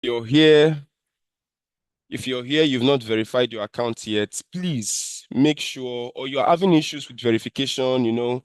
You're here. If you're here, you've not verified your account yet, please make sure, or you're having issues with verification, your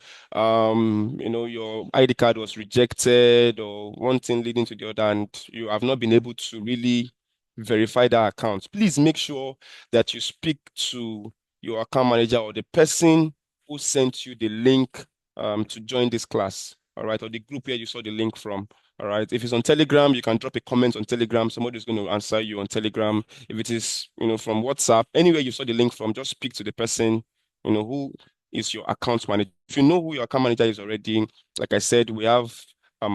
ID card was rejected or one thing leading to the other, and you have not been able to really verify that account. Please make sure that you speak to your account manager or the person who sent you the link to join this class, all right, or the group where you saw the link from. All right. If it's on Telegram, you can drop a comment on Telegram. Somebody's going to answer you on Telegram. If it is, from WhatsApp, anywhere you saw the link from, just speak to the person, who is your account manager. If you know who your account manager is already, like I said, we have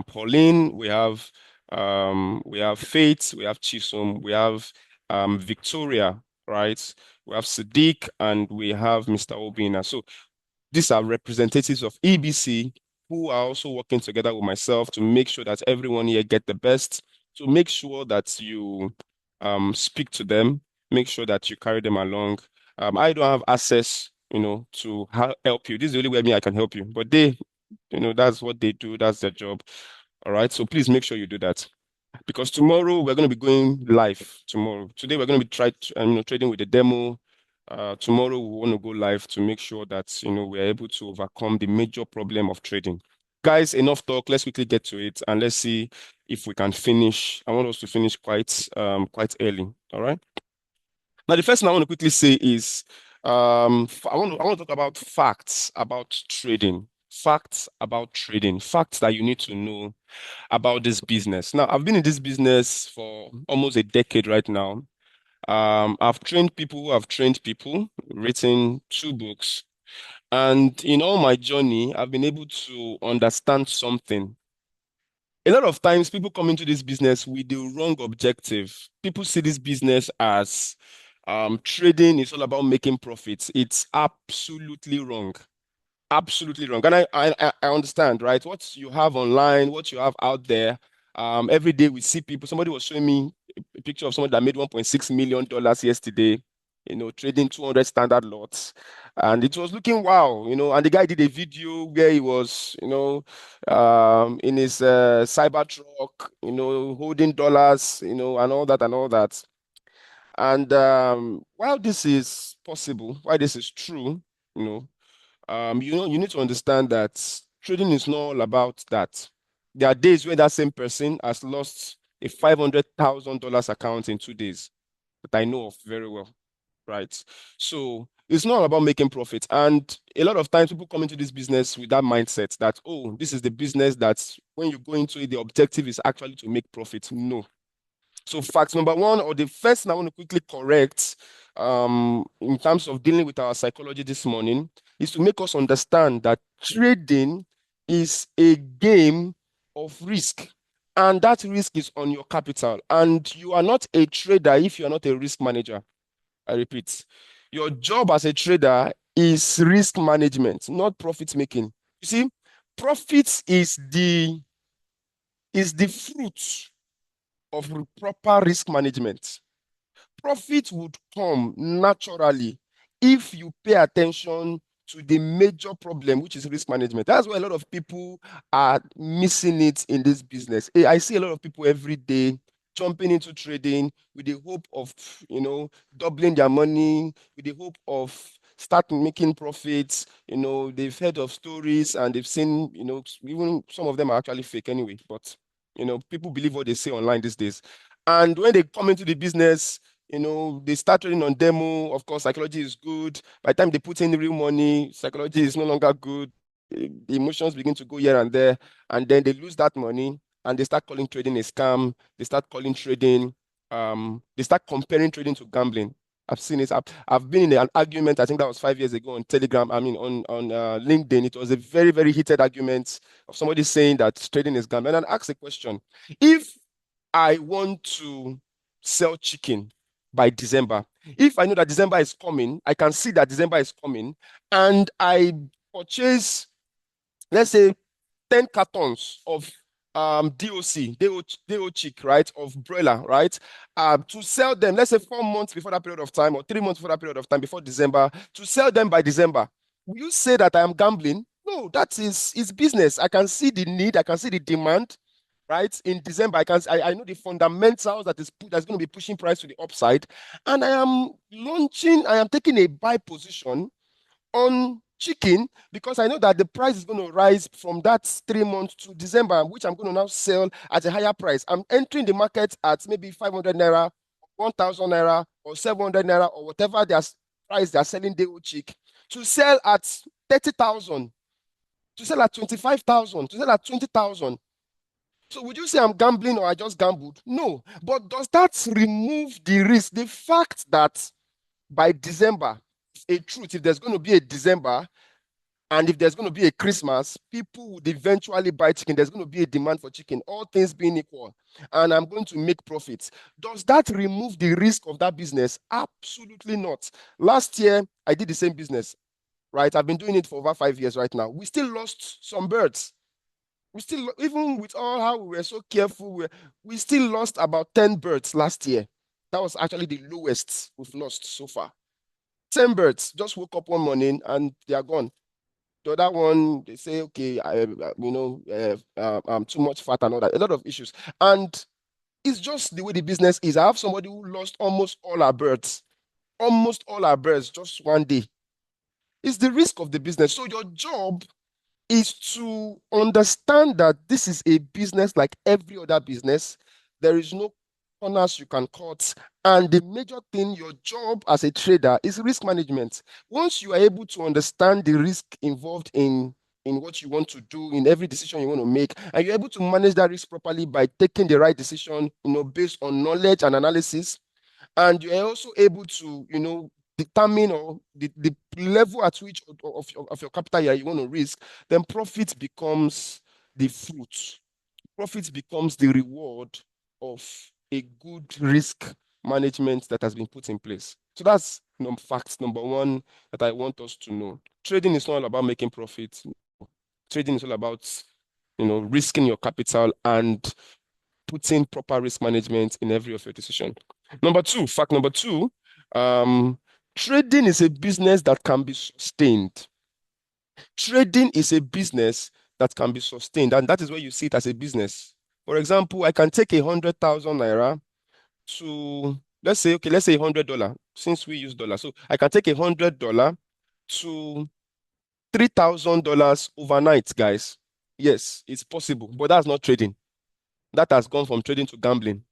Pauline, we have Faith, we have Chisom, we have Victoria, right? We have Sadiq, and we have Mr. Obina. So these are representatives of EBC who are also working together with myself to make sure that everyone here get the best, to make sure that you speak to them, make sure that you carry them along. I don't have access, to help you. This is the only way I can help you. But they, that's what they do. That's their job. All right. So please make sure you do that. Because tomorrow we're going to be going live. Tomorrow, today we're going to be trading with the demo. Tomorrow we want to go live to make sure that we're able to overcome the major problem of trading. Guys, enough talk. Let's quickly get to it and let's see if we can finish. I want us to finish quite early. All right. Now, the first thing I want to quickly say is I want to talk about facts about trading. Facts about trading. Facts that you need to know about this business. Now, I've been in this business for almost a decade right now. I've trained people who have trained people, written 2 books, and in all my journey, I've been able to understand something. A lot of times, people come into this business with the wrong objective. People see this business as trading is all about making profits. It's absolutely wrong. Absolutely wrong. And I understand, right? What you have online, what you have out there. Every day we see people. Somebody was showing me a picture of someone that made $1.6 million yesterday, trading 200 standard lots. And it was looking wow, and the guy did a video where he was, in his cyber truck, holding dollars, and all that and all that. And while this is possible, while this is true, you know, you need to understand that trading is not all about that. There are days where that same person has lost a $500,000 account in 2 days that I know of very well, right? So it's not all about making profit. And a lot of times people come into this business with that mindset that, oh, this is the business that when you go into it, the objective is actually to make profit. No. So fact number one, or the first thing I want to quickly correct in terms of dealing with our psychology this morning, is to make us understand that trading is a game of risk. And that risk is on your capital. And you are not a trader if you are not a risk manager. I repeat, your job as a trader is risk management, not profit making. You see, profits is the fruit of proper risk management. Profit would come naturally if you pay attention to the major problem, which is risk management. That's why a lot of people are missing it in this business. I see a lot of people every day jumping into trading with the hope of, doubling their money, with the hope of starting making profits. They've heard of stories and they've seen, even some of them are actually fake anyway, but people believe what they say online these days. And when they come into the business, they start trading on demo. Of course, psychology is good. By the time they put in real money, psychology is no longer good. The emotions begin to go here and there, and then they lose that money and they start calling trading a scam. They start calling trading, they start comparing trading to gambling. I've seen it. I've been in an argument, I think that was 5 years ago on Telegram, I mean on LinkedIn. It was a very, very heated argument of somebody saying that trading is gambling. And I asked a question. If I want to sell chicken by December. If I know that December is coming, I can see that December is coming, and I purchase, let's say, 10 cartons of DOC, DO chick, right, of broiler, right, to sell them, let's say 4 months before that period of time, or 3 months before that period of time, before December, to sell them by December. Will you say that I am gambling? No, that is business. I can see the need, I can see the demand, right? In December, I know the fundamentals that's going to be pushing price to the upside, and I am taking a buy position on chicken because I know that the price is going to rise from that 3 months to December, which I'm going to now sell at a higher price. I'm entering the market at maybe 500 naira, 1,000 naira, or 700 naira, or whatever their price they're selling day old chick to sell at 30,000, to sell at 25,000, to sell at 20,000. So would you say I'm gambling or I just gambled? No. But does that remove the risk? The fact that by December, a truth, if there's going to be a December and if there's going to be a Christmas, people would eventually buy chicken. There's going to be a demand for chicken, all things being equal, and I'm going to make profits. Does that remove the risk of that business? Absolutely not. Last year, I did the same business, right? I've been doing it for over 5 years right now. We still lost some birds. We still, even with all how we were so careful, we still lost about 10 birds last year. That was actually the lowest we've lost so far. 10 birds just woke up one morning and they are gone. The other one, they say, okay, I'm too much fat and all that. A lot of issues. And it's just the way the business is. I have somebody who lost almost all our birds just one day. It's the risk of the business. So your job is to understand that this is a business like every other business. There is no corners you can cut. And the major thing, your job as a trader is risk management. Once you are able to understand the risk involved in what you want to do, in every decision you want to make, and you're able to manage that risk properly by taking the right decision, based on knowledge and analysis, and you're also able to, determine or the level at which of your capital you want to risk, then profit becomes the fruit. Profit becomes the reward of a good risk management that has been put in place. So that's fact number one that I want us to know. Trading is not all about making profit. Trading is all about, risking your capital and putting proper risk management in every of your decision. Fact number two, trading is a business that can be sustained. Trading is a business that can be sustained, and that is where you see it as a business. For example, I can take 100,000 naira to, let's say $100, since we use dollar. So I can take $100 to $3,000 overnight, guys. Yes, it's possible, but that's not trading. That has gone from trading to gambling.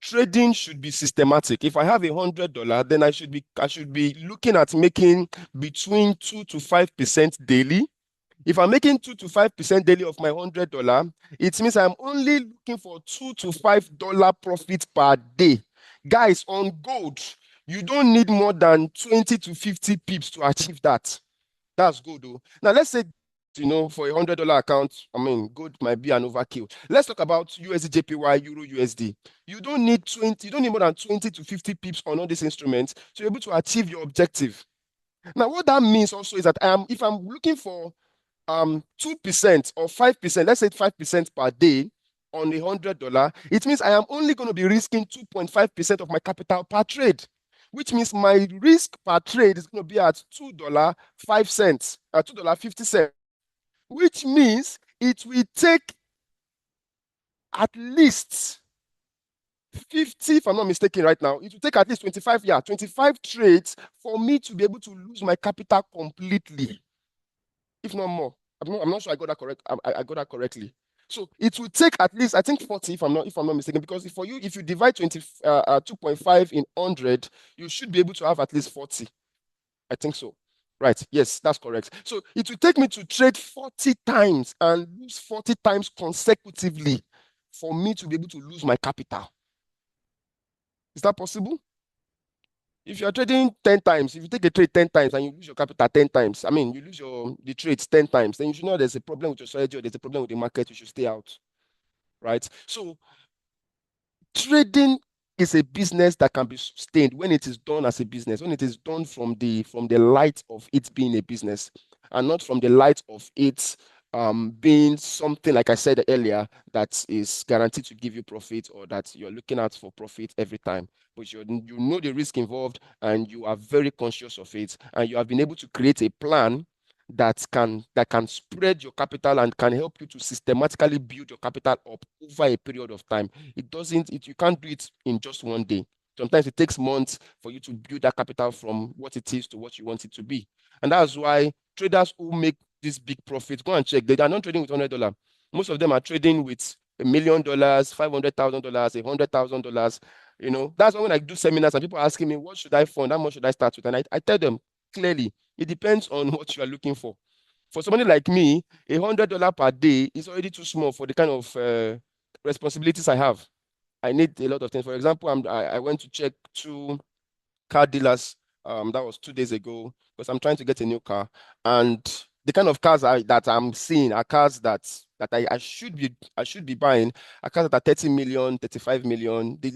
Trading should be systematic. If I have $100, then I should be looking at making between 2 to 5% daily. If I'm making 2 to 5% daily of my $100, it means I'm only looking for $2 to $5 profit per day. Guys, on gold, you don't need more than 20 to 50 pips to achieve that. That's good, though. Now, let's say, for $100 account, gold might be an overkill. Let's talk about USD JPY, Euro USD. You don't need more than 20 to 50 pips on all these instruments to be able to achieve your objective. Now, what that means also is that if I'm looking for 2% or 5%, let's say 5% per day on $100, it means I am only going to be risking 2.5% of my capital per trade, which means my risk per trade is going to be at $2.05, $2.50, which means it will take at least 50, if I'm not mistaken right now, it will take at least 25 trades for me to be able to lose my capital completely, if not more. I'm not sure I got that correct. I got that correctly. So it will take at least, I think, 40, if I'm not mistaken, because if you divide 2.5 in 100, you should be able to have at least 40. I think so. Right. Yes, that's correct. So it will take me to trade 40 times and lose 40 times consecutively for me to be able to lose my capital. Is that possible? If you're trading 10 times, if you take a trade 10 times and you lose your capital 10 times, you lose the trades 10 times, then you should know there's a problem with your strategy or there's a problem with the market, you should stay out. Right? So trading is a business that can be sustained when it is done as a business, when it is done from the light of it being a business, and not from the light of it being something, like I said earlier, that is guaranteed to give you profit, or that you're looking at for profit every time. But you know the risk involved, and you are very conscious of it, and you have been able to create a plan that can spread your capital and can help you to systematically build your capital up over a period of time. You can't do it in just one day. Sometimes it takes months for you to build that capital from what it is to what you want it to be. And that's why traders who make this big profit, go and check. They are not trading with $100. Most of them are trading with $1 million, $500,000, $100,000. That's why when I do seminars and people are asking me, what should I fund? How much should I start with? And I tell them clearly, it depends on what you are looking for. For somebody like me, $100 per day is already too small for the kind of responsibilities I have. I need a lot of things. For example, I went to check two car dealers. That was 2 days ago because I'm trying to get a new car, and the kind of cars that I'm seeing are cars that I should be buying. Are cars that are 30 million, 35 million. The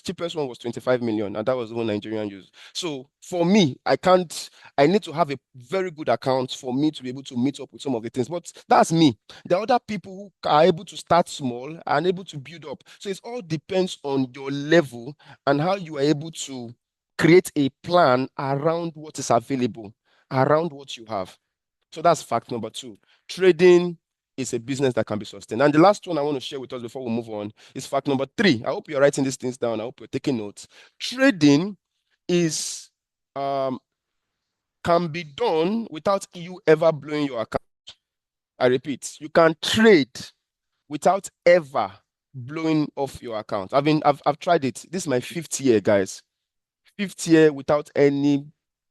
cheapest one was 25 million, and that was the one Nigerian used. So for me, I can't. I need to have a very good account for me to be able to meet up with some of the things. But that's me. There are other people who are able to start small and able to build up. So it all depends on your level and how you are able to create a plan around what is available, around what you have. So that's fact number two. Trading is a business that can be sustained. And the last one I want to share with us before we move on is fact number three. I hope you're writing these things down. I hope you're taking notes. Trading is can be done without you ever blowing your account. I repeat, you can trade without ever blowing off your account. I've tried it. This is my fifth year, guys. Fifth year without any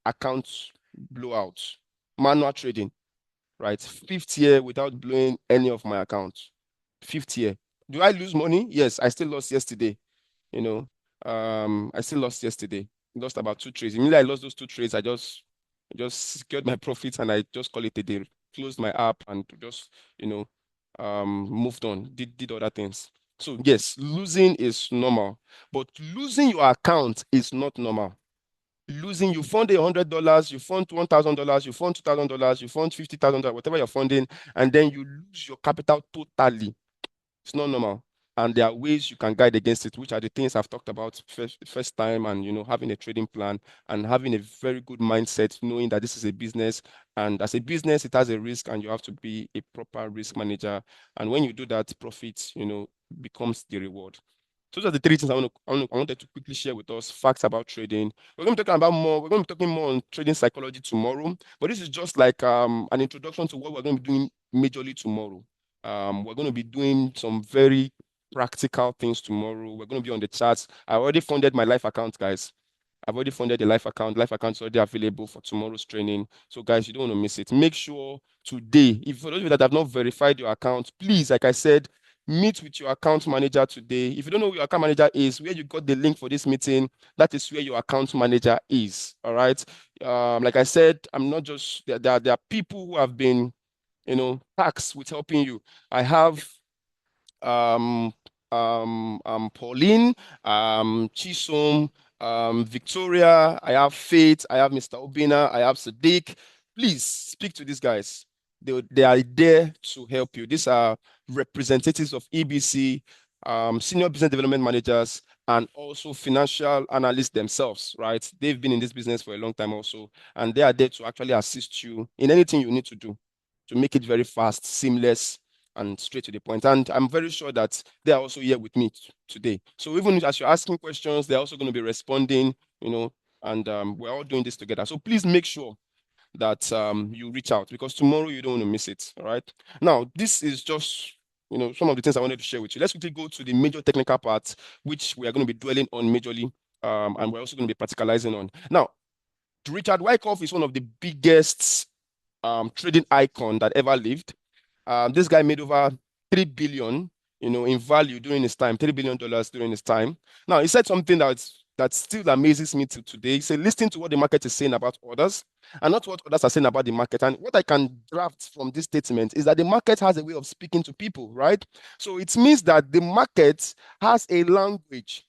account blowout, manual trading, right? Fifth year without blowing any of my accounts. Fifth year. Do I lose money? Yes, I still lost yesterday. You know, I still lost yesterday. Lost about two trades. Immediately I lost those two trades, I just secured my profits and I just call it a day. Closed my app and just, you know, moved on, did other things. So yes, losing is normal, but losing your account is not normal. Losing, you fund $100, you fund $1,000, you fund $2,000, you fund $50,000, whatever you're funding, and then you lose your capital totally. It's not normal. And there are ways you can guide against it, which are the things I've talked about first time, and having a trading plan and having a very good mindset, knowing that this is a business, and as a business, it has a risk, and you have to be a proper risk manager. And when you do that, profit, becomes the reward. So those are the three things I wanted to quickly share with us, facts about trading. We're going to be talking more on trading psychology tomorrow, but this is just like an introduction to what we're going to be doing majorly tomorrow. We're going to be doing some very practical things tomorrow. We're going to be on the charts. I already funded my life account, guys. I've already funded the life account. Life account is already available for tomorrow's training. So, guys, you don't want to miss it. Make sure today, if for those of you that have not verified your account, please, like I said, meet with your account manager today. If you don't know who your account manager is, where you got the link for this meeting, that is where your account manager is. All right. Like I said, I'm not just there are people who have been, tasked with helping you. I have um, Pauline, Chisom, Victoria, I have Faith, I have Mr. Obina, I have Sadiq. Please speak to these guys. They are there to help you. These are representatives of EBC, senior business development managers, and also financial analysts themselves, right? They've been in this business for a long time also, and they are there to actually assist you in anything you need to do to make it very fast, seamless, and straight to the point. And I'm very sure that they are also here with me today. So even as you're asking questions, they're also going to be responding, and we're all doing this together. So please make sure that you reach out because tomorrow you don't want to miss it. All right. Now, this is just some of the things I wanted to share with you. Let's quickly go to the major technical part, which we are going to be dwelling on majorly, and we're also going to be practicalizing on. Now, Richard Wyckoff is one of the biggest trading icon that ever lived. This guy made over 3 billion, in value during his time, $3 billion during his time. Now, he said something that still amazes me till today. He said, listen to what the market is saying about others and not what others are saying about the market. And what I can draft from this statement is that the market has a way of speaking to people, right? So it means that the market has a language.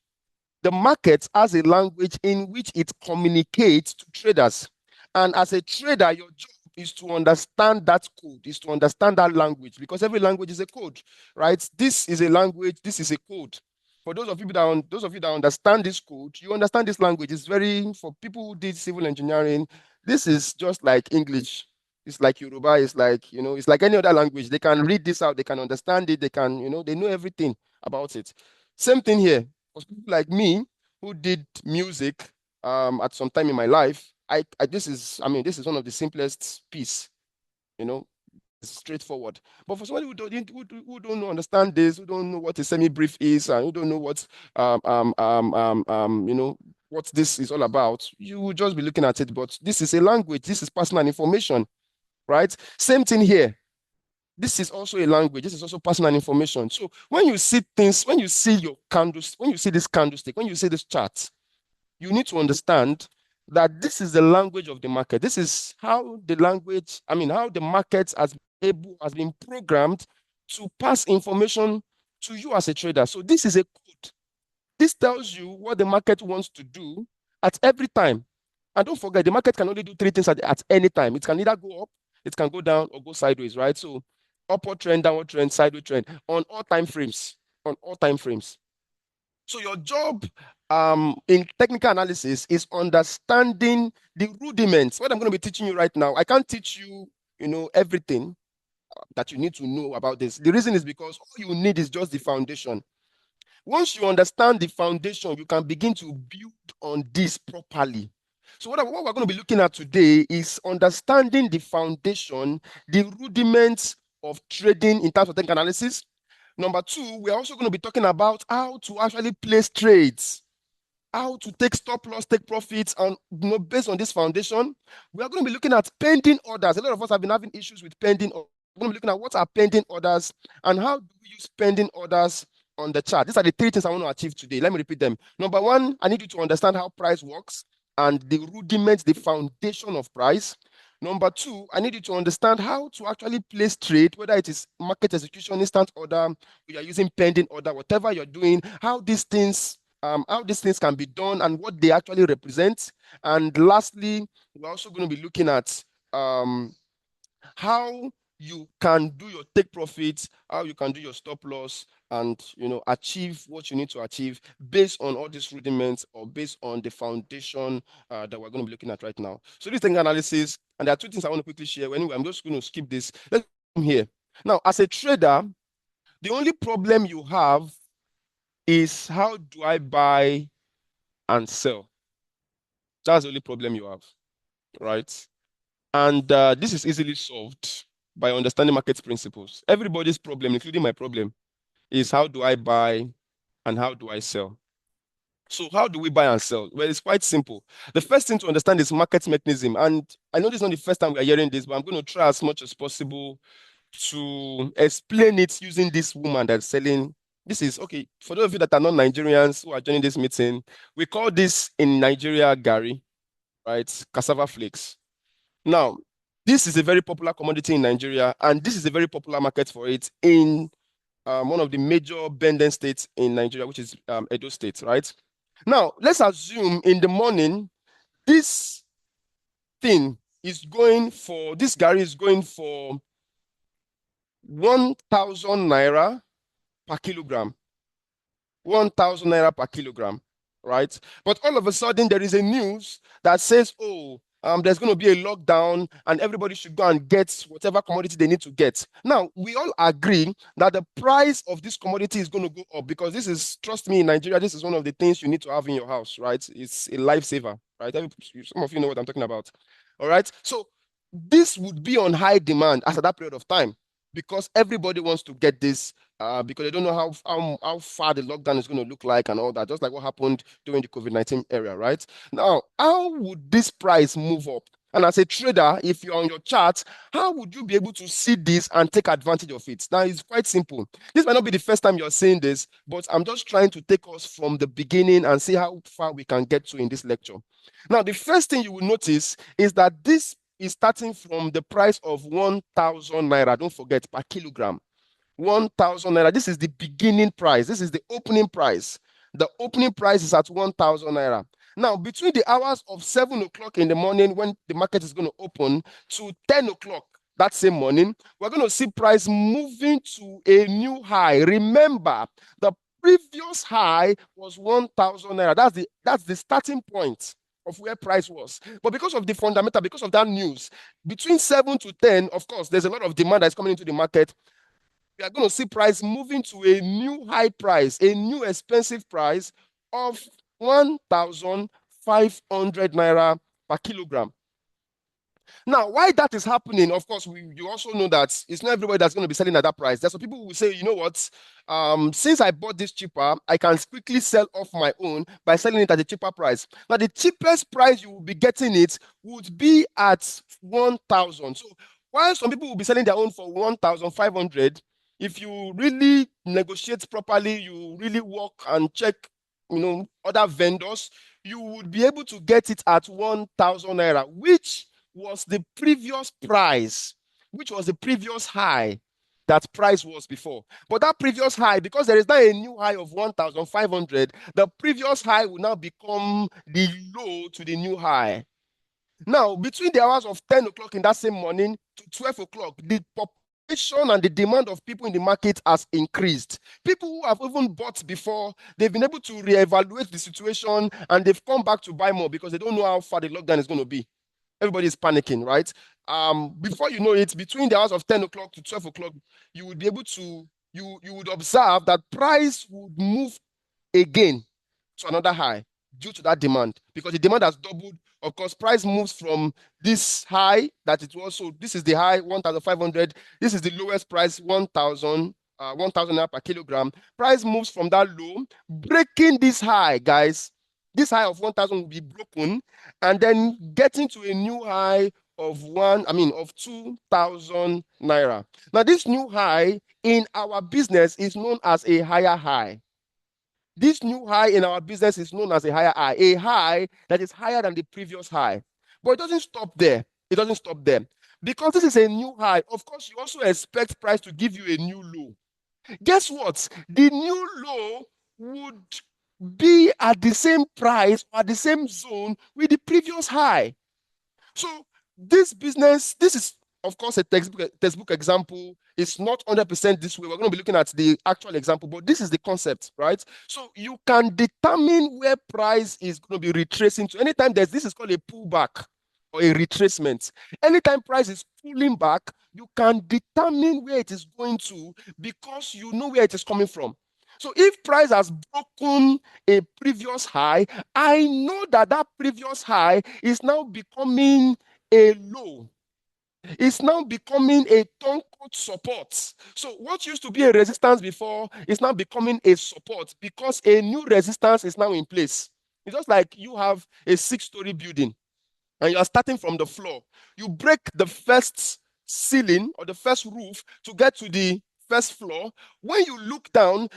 The market has a language in which it communicates to traders. And as a trader, your job is to understand that code, is to understand that language, because every language is a code, right? This is a language, this is a code. For those of you that understand this code, you understand this language. It's very, for people who did civil engineering, this is just like English. It's like Yoruba, it's like, it's like any other language. They can read this out, they can understand it, they can, they know everything about it. Same thing here. For people like me who did music at some time in my life, this is one of the simplest piece, you know, it's straightforward. But for somebody who don't understand this, who don't know what a semi-brief is, and who don't know what this is all about, you will just be looking at it. But this is a language, this is personal information, right? Same thing here. This is also a language, this is also personal information. So when you see things, when you see your candles, when you see this candlestick, when you see this chart, you need to understand that this is the language of the market. This is how the language, how the market has been programmed to pass information to you as a trader. So this is a code. This tells you what the market wants to do at every time. And don't forget, the market can only do three things at any time. It can either go up, it can go down, or go sideways, right? So upward trend, downward trend, sideways trend on all time frames. On all time frames. So your job in technical analysis is understanding the rudiments. What I'm going to be teaching you right now, I can't teach you, everything that you need to know about this. The reason is because all you need is just the foundation. Once you understand the foundation, you can begin to build on this properly. So what we're going to be looking at today is understanding the foundation, the rudiments of trading in terms of technical analysis. Number two, we're also going to be talking about how to actually place trades, how to take stop loss, take profits, and based on this foundation, we are going to be looking at pending orders. A lot of us have been having issues with pending orders. We're going to be looking at what are pending orders and how do we use pending orders on the chart. These are the three things I want to achieve today. Let me repeat them. Number one, I need you to understand how price works and the rudiments, the foundation of price. Number two, I need you to understand how to actually place trade, whether it is market execution, instant order, you are using pending order, whatever you're doing, how these things can be done and what they actually represent. And lastly, we're also going to be looking at how you can do your take profits, how you can do your stop loss, and achieve what you need to achieve based on all these rudiments or based on the foundation that we're going to be looking at right now. So this technical analysis, and there are two things I want to quickly share. Anyway, I'm just going to skip this. Let's come here. Now, as a trader, the only problem you have is how do I buy and sell? That's the only problem you have, right? And this is easily solved by understanding market principles. Everybody's problem, including my problem, is how do I buy and how do I sell? So how do we buy and sell? Well, it's quite simple. The first thing to understand is market mechanism. And I know this is not the first time we are hearing this, but I'm going to try as much as possible to explain it using this woman that's selling. This is, okay, for those of you that are not Nigerians who are joining this meeting, we call this in Nigeria gari, right? Cassava flakes. Now, this is a very popular commodity in Nigeria, and this is a very popular market for it in one of the major bending states in Nigeria, which is Edo State, right? Now, let's assume in the morning, this gari is going for 1,000 naira per kilogram. 1,000 naira per kilogram, right? But all of a sudden, there is a news that says, oh, there's going to be a lockdown and everybody should go and get whatever commodity they need to get. Now, we all agree that the price of this commodity is going to go up because this is, trust me, in Nigeria, this is one of the things you need to have in your house, right? It's a lifesaver, right? Some of you know what I'm talking about, all right? So this would be on high demand at that period of time because everybody wants to get this because they don't know how far the lockdown is going to look like and all that, just like what happened during the COVID-19 era, right? Now, how would this price move up? And as a trader, if you're on your chart, how would you be able to see this and take advantage of it? Now, it's quite simple. This might not be the first time you're seeing this, but I'm just trying to take us from the beginning and see how far we can get to in this lecture. Now, the first thing you will notice is that this is starting from the price of 1,000 naira. Don't forget, per kilogram. 1,000 naira. This is the beginning price. This is the opening price. The opening price is at 1,000 naira. Now, between the hours of 7 o'clock in the morning when the market is going to open to 10 o'clock that same morning, we're going to see price moving to a new high. Remember, the previous high was 1,000 naira. That's the starting point. of where price was. But because of the fundamental, because of that news, between 7 to 10, of course, there's a lot of demand that's coming into the market. We are going to see price moving to a new high price, a new expensive price of 1,500 naira per kilogram. Now, why that is happening, of course, you also know that it's not everybody that's going to be selling at that price. There's some people who will say, you know what, since I bought this cheaper, I can quickly sell off my own by selling it at a cheaper price. Now, the cheapest price you will be getting it would be at 1,000. So, while some people will be selling their own for 1,500, if you really negotiate properly, you really work and check, other vendors, you would be able to get it at 1,000 naira, which was the previous price, which was the previous high that price was before. But that previous high, because there is now a new high of 1,500, the previous high will now become the low to the new high. Now, between the hours of 10 o'clock in that same morning to 12 o'clock, the population and the demand of people in the market has increased. People who have even bought before, they've been able to reevaluate the situation and they've come back to buy more because they don't know how far the lockdown is going to be. Everybody is panicking, right? Before you know it, between the hours of 10 o'clock to 12 o'clock, you would be able to, you would observe that price would move again to another high due to that demand, because the demand has doubled. Of course, price moves from this high that it was. So this is the high, 1,500. This is the lowest price, 1,000 naira per kilogram. Price moves from that low, breaking this high, guys. This high of 1,000 will be broken, and then getting to a new high of 2,000 naira. Now, this new high in our business is known as a higher high. This new high in our business is known as a high that is higher than the previous high. But it doesn't stop there. It doesn't stop there. Because this is a new high, of course, you also expect price to give you a new low. Guess what? The new low would be at the same price or at the same zone with the previous high. So this business, this is of course a textbook example. It's not 100% this way. We're going to be looking at the actual example, but this is the concept, right? So you can determine where price is going to be retracing to. Anytime this is called a pullback or a retracement. Anytime price is pulling back, you can determine where it is going to because you know where it is coming from. So if price has broken a previous high, I know that that previous high is now becoming a low. It's now becoming a turncoat support. So what used to be a resistance before is now becoming a support because a new resistance is now in place. It's just like you have a 6-story building and you are starting from the floor. You break the first ceiling or the first roof to get to the first floor. When you look down,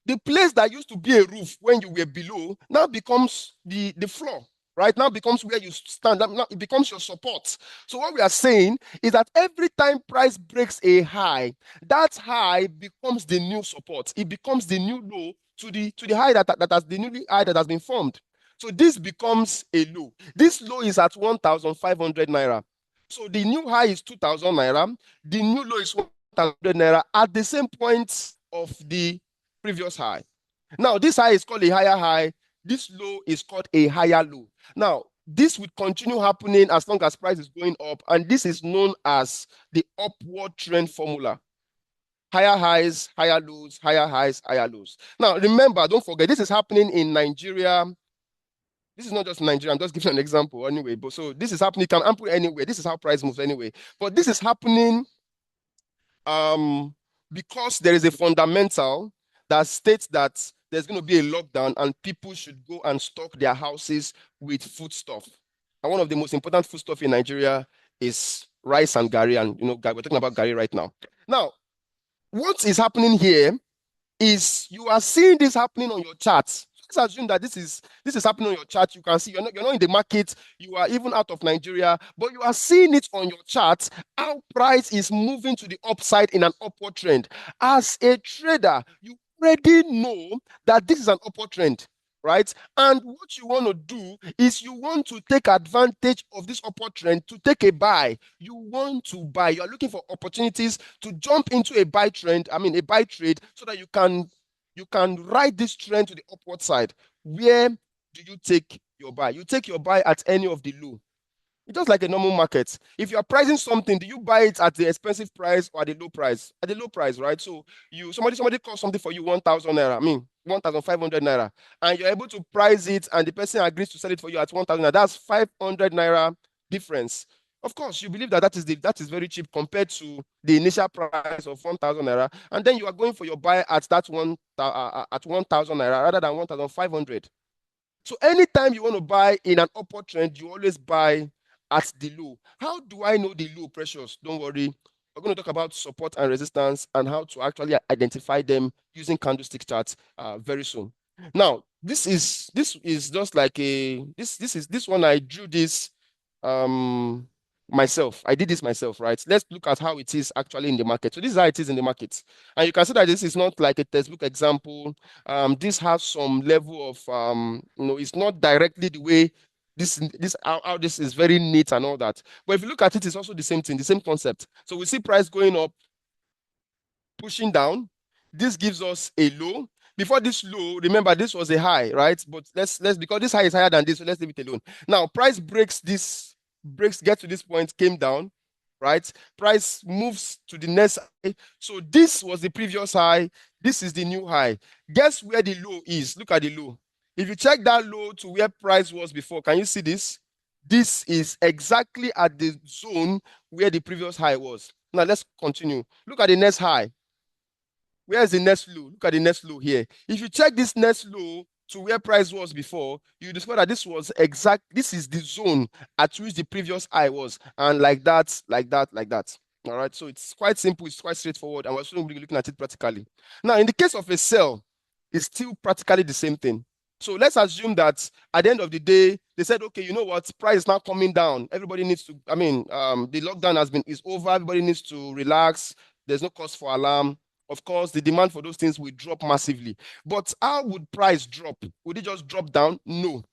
the place that used to be a roof when you were below now becomes the floor, right? Now becomes where you stand. Now it becomes your support. So what we are saying is that every time price breaks a high, that high becomes the new support. It becomes the new low to the high that has the new high that has been formed. So this becomes a low. This low is at 1,500 naira. So the new high is 2,000 naira. The new low is 1,000 naira at the same point of the previous high. Now, this high is called a higher high. This low is called a higher low. Now, this will continue happening as long as price is going up, and this is known as the upward trend formula. Higher highs, higher lows, higher highs, higher lows. Now, remember, don't forget, this is happening in Nigeria. This is not just Nigeria. I'm just giving an example anyway. But so this is happening. You can ample anywhere. This is how price moves anyway. But this is happening because there is a fundamental that states that there's going to be a lockdown and people should go and stock their houses with foodstuff. And one of the most important foodstuff in Nigeria is rice and gari. And we're talking about gari right now. Now, what is happening here is you are seeing this happening on your charts. Let's assume that this is happening on your chart. You can see you're not in the market, you are even out of Nigeria, but you are seeing it on your chart, how price is moving to the upside in an upward trend. As a trader, you already know that this is an upward trend, right? And what you want to do is you want to take advantage of this upward trend to take a buy. You want to buy. You are looking for opportunities to jump into a buy trend, a buy trade, so that you can ride this trend to the upward side. Where do you take your buy. You take your buy at any of the low. It's just like a normal market. If you are pricing something, do you buy it at the expensive price or at the low price? At the low price, right? So somebody calls something for you 1,000 naira, I mean 1,500 naira, and you're able to price it, and the person agrees to sell it for you at 1,000 naira. That's 500 naira difference. Of course, you believe that that is very cheap compared to the initial price of 1,000 naira, and then you are going for your buy at that at 1,000 naira rather than 1,500. So anytime you want to buy in an upward trend, you always buy at the low. How do I know the low, Precious? Don't worry. We're going to talk about support and resistance and how to actually identify them using candlestick charts very soon. Now, this is just like this one I drew this um myself. I did this myself, right? Let's look at how it is actually in the market. So this is how it is in the market. And you can see that this is not like a textbook example. This has some level of it's not directly the way how this is very neat and all that. But if you look at it, it's also the same thing, the same concept. So we see price going up, pushing down. This gives us a low. Before this low, remember this was a high, right? But let's because this high is higher than this, so let's leave it alone. Now, price get to this point, came down, right? Price moves to the next high. So this was the previous high. This is the new high. Guess where the low is? Look at the low. If you check that low to where price was before, can you see this? This is exactly at the zone where the previous high was. Now let's continue. Look at the next high. Where's the next low? Look at the next low here. If you check this next low to where price was before, you discover that this is the zone at which the previous high was. And like that, like that, like that. All right. So it's quite simple, it's quite straightforward, and we're soon be looking at it practically. Now, in the case of a sell, it's still practically the same thing. So let's assume that at the end of the day, they said, okay, you know what, price is now coming down. Everybody needs to, the lockdown is over. Everybody needs to relax. There's no cause for alarm. Of course, the demand for those things will drop massively. But how would price drop? Would it just drop down? No.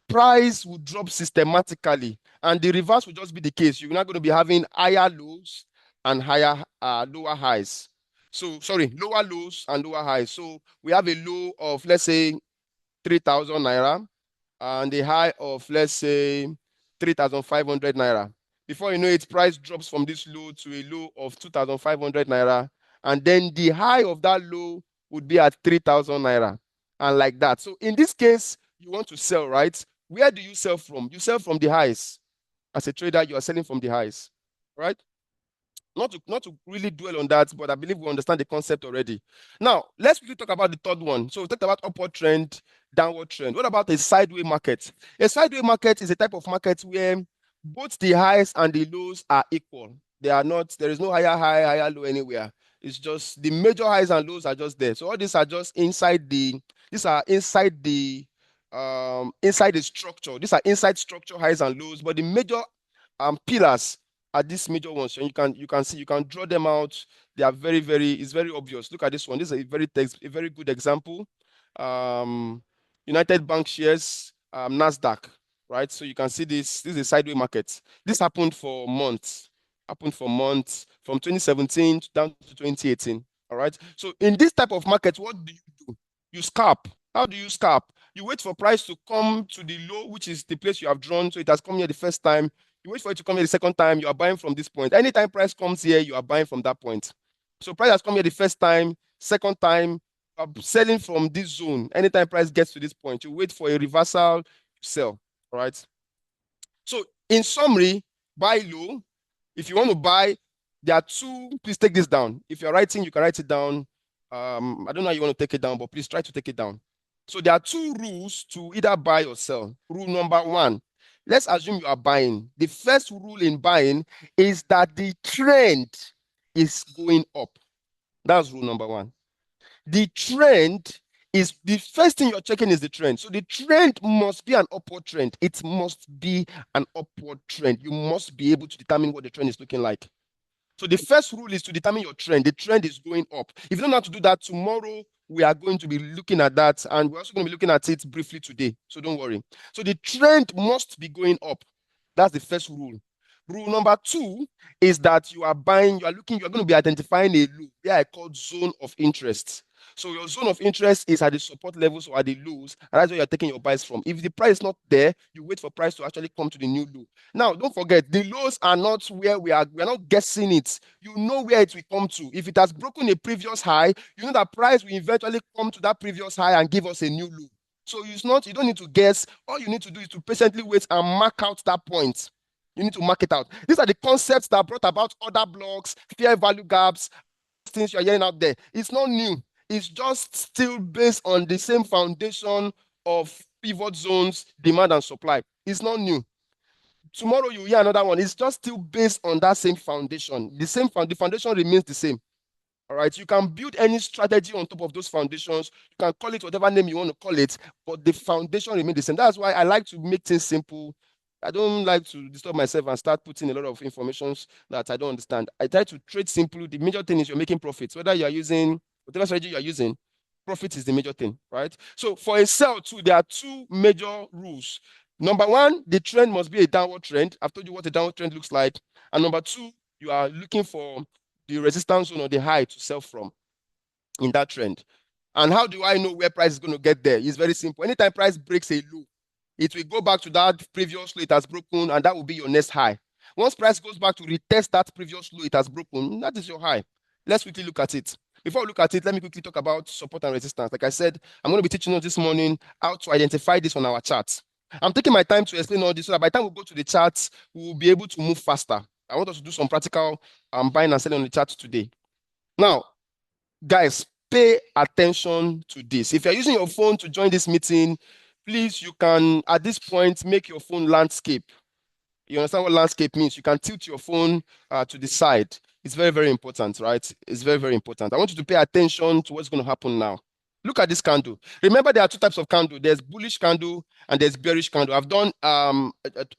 Price will drop systematically, and the reverse will just be the case. You're not going to be having higher lows and lower highs. So, sorry, lower lows and lower highs. So we have a low of, let's say, 3,000 naira and a high of, let's say, 3,500 naira. Before you know it, price drops from this low to a low of 2,500 naira, and then the high of that low would be at 3,000 naira, and like that. So in this case, you want to sell, right? Where do you sell from? You sell from the highs. As a trader, you are selling from the highs, right? Not to really dwell on that, but I believe we understand the concept already. Now, let's quickly talk about the third one. So we talked about upward trend, downward trend. What about a sideways market? A sideways market is a type of market where both the highs and the lows are equal. They are not, there is no higher high, higher low anywhere. It's just the major highs and lows are just there. So all these are just inside the structure. These are inside structure highs and lows, but the major pillars are these major ones. And you can draw them out. They are it's very obvious. Look at this one. This is a very good example. United Bank shares, Nasdaq, right? So you can see this is a sideways market. This happened for months. From 2017 down to 2018. All right. So in this type of market, what do? You scalp. How do you scalp? You wait for price to come to the low, which is the place you have drawn. So it has come here the first time. You wait for it to come here the second time. You are buying from this point. Anytime price comes here, you are buying from that point. So price has come here the first time, second time, you are selling from this zone. Anytime price gets to this point, you wait for a reversal, you sell. All right. So in summary, buy low. If you want to buy, there are two. Please take this down. If you're writing, you can write it down. I don't know how you want to take it down, but please try to take it down. So there are two rules to either buy or sell. Rule number one, let's assume you are buying. The first rule in buying is that the trend is going up. That's rule number one. The trend is the first thing you're checking is the trend. So the trend must be an upward trend. It must be an upward trend. You must be able to determine what the trend is looking like. So the first rule is to determine your trend. The trend is going up. If you don't know how to do that, tomorrow we are going to be looking at that, and we're also going to be looking at it briefly today. So don't worry. So the trend must be going up. That's the first rule. Rule number two is that you are going to be identifying a low, where I call zone of interest. So your zone of interest is at the support levels or at the lows, and that's where you're taking your buys from. If the price is not there, you wait for price to actually come to the new low. Now, don't forget, the lows are not where we are not guessing it. You know where it will come to. If it has broken a previous high, you know that price will eventually come to that previous high and give us a new low. So you don't need to guess. All you need to do is to patiently wait and mark out that point. You need to mark it out. These are the concepts that brought about order blocks, fair value gaps, things you're hearing out there. It's not new. It's just still based on the same foundation of pivot zones, demand and supply. It's not new. Tomorrow you hear another one. It's just still based on that same foundation. The foundation remains the same. All right. You can build any strategy on top of those foundations. You can call it whatever name you want to call it, but the foundation remains the same. That's why I like to make things simple. I don't like to disturb myself and start putting a lot of information that I don't understand. I try to trade simple. The major thing is you're making profits. Whether you're using whatever strategy you're using, profit is the major thing, right? So for a sell too, there are two major rules. Number one, the trend must be a downward trend. I've told you what a downward trend looks like. And number two, you are looking for the resistance zone or the high to sell from in that trend. And how do I know where price is going to get there? It's very simple. Anytime price breaks a low, it will go back to that previous low it has broken, and that will be your next high. Once price goes back to retest that previous low it has broken, that is your high. Let's quickly look at it. Before we look at it, let me quickly talk about support and resistance. Like I said, I'm going to be teaching us this morning how to identify this on our charts. I'm taking my time to explain all this so that by the time we go to the charts, we will be able to move faster. I want us to do some practical buying and selling on the chart today. Now, guys, pay attention to this. If you're using your phone to join this meeting, please, you can, at this point, make your phone landscape. You understand what landscape means? You can tilt your phone to the side. It's very, very important, right? It's very, very important. I want you to pay attention to what's going to happen now. Look at this candle. Remember, there are two types of candle. There's bullish candle and there's bearish candle. I've done a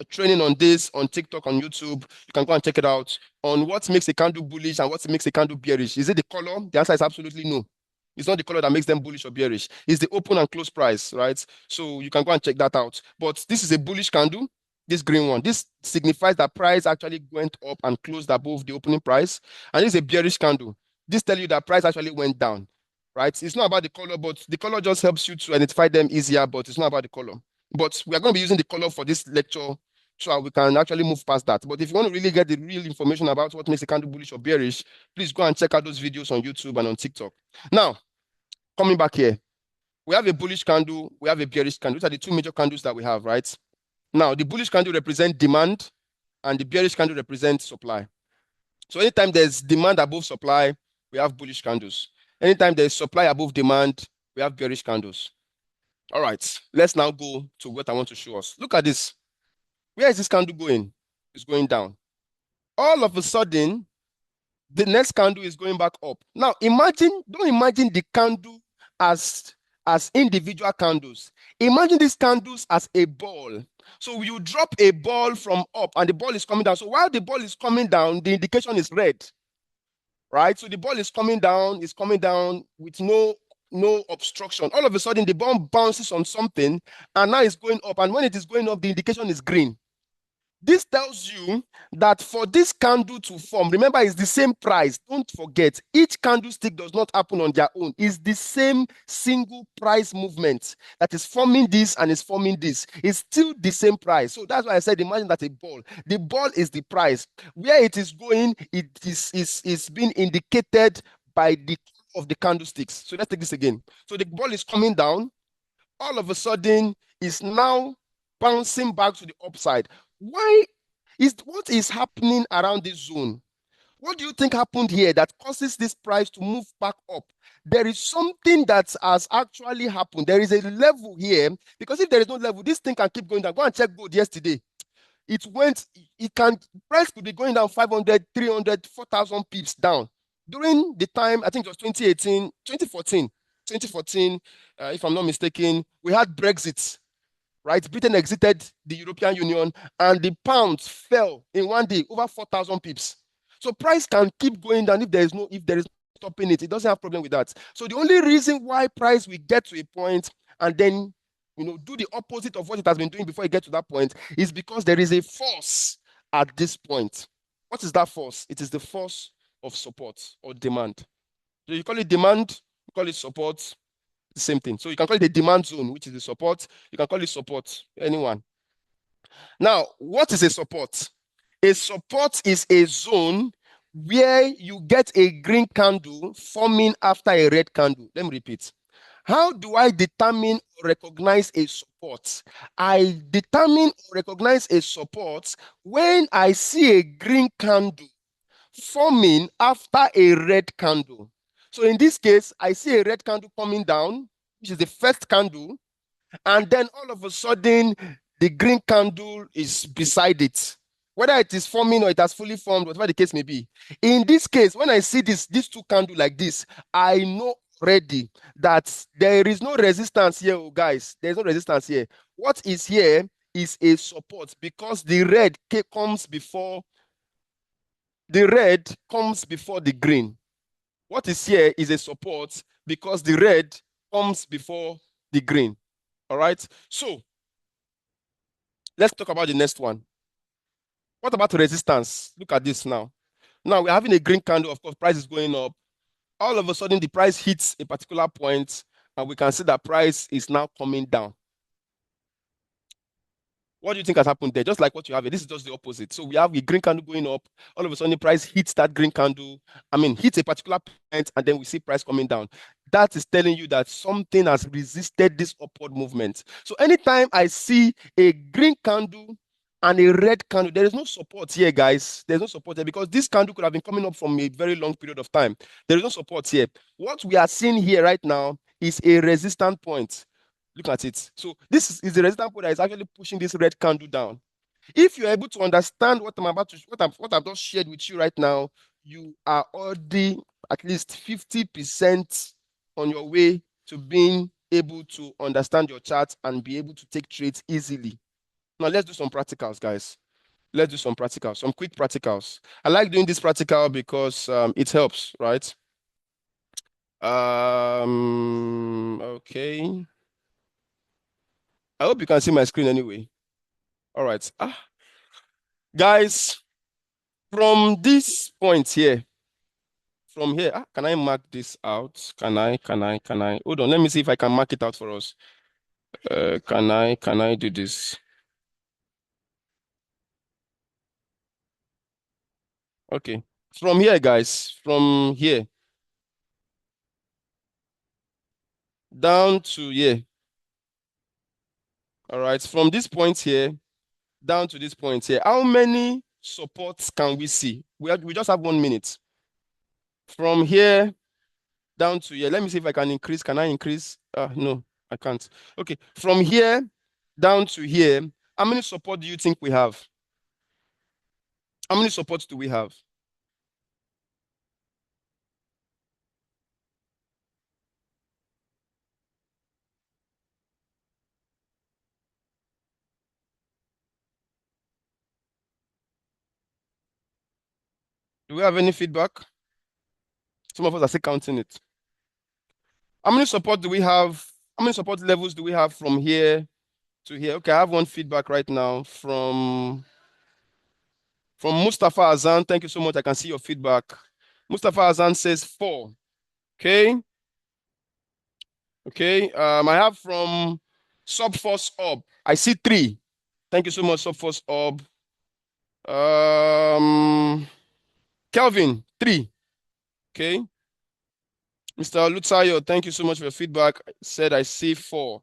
training on this on TikTok, on YouTube. You can go and check it out on what makes a candle bullish and what makes a candle bearish. Is it the color? The answer is absolutely no. It's not the color that makes them bullish or bearish. It's the open and close price, right? So you can go and check that out. But this is a bullish candle, this green one. This signifies that price actually went up and closed above the opening price. And this is a bearish candle. This tells you that price actually went down, right? It's not about the color, but the color just helps you to identify them easier, but it's not about the color. But we are going to be using the color for this lecture so we can actually move past that. But if you want to really get the real information about what makes a candle bullish or bearish, please go and check out those videos on YouTube and on TikTok. Now, coming back here, we have a bullish candle, we have a bearish candle. These are the two major candles that we have, right? Now, the bullish candle represents demand and the bearish candle represents supply. So anytime there's demand above supply, we have bullish candles. Anytime there's supply above demand, we have bearish candles. All right, let's now go to what I want to show us. Look at this. Where is this candle going? It's going down. All of a sudden, the next candle is going back up. Now, don't imagine the candle as individual candles. Imagine these candles as a ball. So you drop a ball from up and the ball is coming down. So while the ball is coming down, the indication is red, right? So the ball is coming down with no obstruction. All of a sudden, the ball bounces on something and now it's going up. And when it is going up, the indication is green. This tells you that for this candle to form, remember, it's the same price. Don't forget, each candlestick does not happen on their own. It's the same single price movement that is forming this and is forming this. It's still the same price. So that's why I said, imagine that a ball. The ball is the price. Where it is going, it is being indicated by the color of the candlesticks. So let's take this again. So the ball is coming down. All of a sudden, it's now bouncing back to the upside. What is happening around this zone? What do you think happened here that causes this price to move back up? There is something that has actually happened. There is a level here, because if there is no level, this thing can keep going down. Go and check gold yesterday. Price could be going down 500, 300, 4,000 pips down. During the time, I think it was 2014, if I'm not mistaken, we had Brexit. Right, Britain exited the European Union and the pound fell in one day over 4,000 pips. So price can keep going down if there is stopping it. It doesn't have problem with that. So the only reason why price will get to a point and then do the opposite of what it has been doing before it gets to that point is because there is a force at this point. What is that force? It is the force of support or demand. So you call it demand, call it support, the same thing. So you can call it the demand zone, which is the support. You can call it support, anyone. Now, what is a support? A support is a zone where you get a green candle forming after a red candle. Let me repeat. How do I determine or recognize a support? I determine or recognize a support when I see a green candle forming after a red candle. So in this case, I see a red candle coming down, which is the first candle, and then all of a sudden, the green candle is beside it. Whether it is forming or it has fully formed, whatever the case may be. In this case, when I see these two candles like this, I know already that there is no resistance here, oh guys. There is no resistance here. What is here is a support because the red comes before the green. What is here is a support because the red comes before the green. All right. So let's talk about the next one. What about resistance? Look at this now. Now we're having a green candle. Of course, price is going up. All of a sudden, the price hits a particular point, and we can see that price is now coming down. What do you think has happened there? Just like what you have here, this is just the opposite. So we have a green candle going up. All of a sudden, the price hits that green candle. Hits a particular point, and then we see price coming down. That is telling you that something has resisted this upward movement. So anytime I see a green candle and a red candle, there is no support here, guys. There's no support here because this candle could have been coming up from a very long period of time. There is no support here. What we are seeing here right now is a resistance point. Look at it. So this is the resistance point that is actually pushing this red candle down. If you're able to understand what I've just shared with you right now, you are already at least 50% on your way to being able to understand your chart and be able to take trades easily. Now let's do some practicals, guys. Let's do some practicals, some quick practicals. I like doing this practical because it helps, right? Okay. I hope you can see my screen anyway. All right. Guys, from this point here, can I mark this out? Can I? Hold on, let me see if I can mark it out for us. Can I do this? Okay. From here, guys, from here down to here. All right. From this point here down to this point here, how many supports can we see? We just have 1 minute. From here down to here. Let me see if I can increase. Can I increase? No, I can't. Okay. From here down to here, how many support do you think we have? How many supports do we have? Do we have any feedback? Some of us are still counting it. How many support do we have? How many support levels do we have from here to here? Okay, I have one feedback right now from Mustafa Azan. Thank you so much. I can see your feedback. Mustafa Azan says 4. Okay. Okay. I have from Subforce Up. I see 3. Thank you so much, Subforce Up. Kelvin, 3. Okay. Mr. Lutsayo, thank you so much for your feedback. Said I see 4.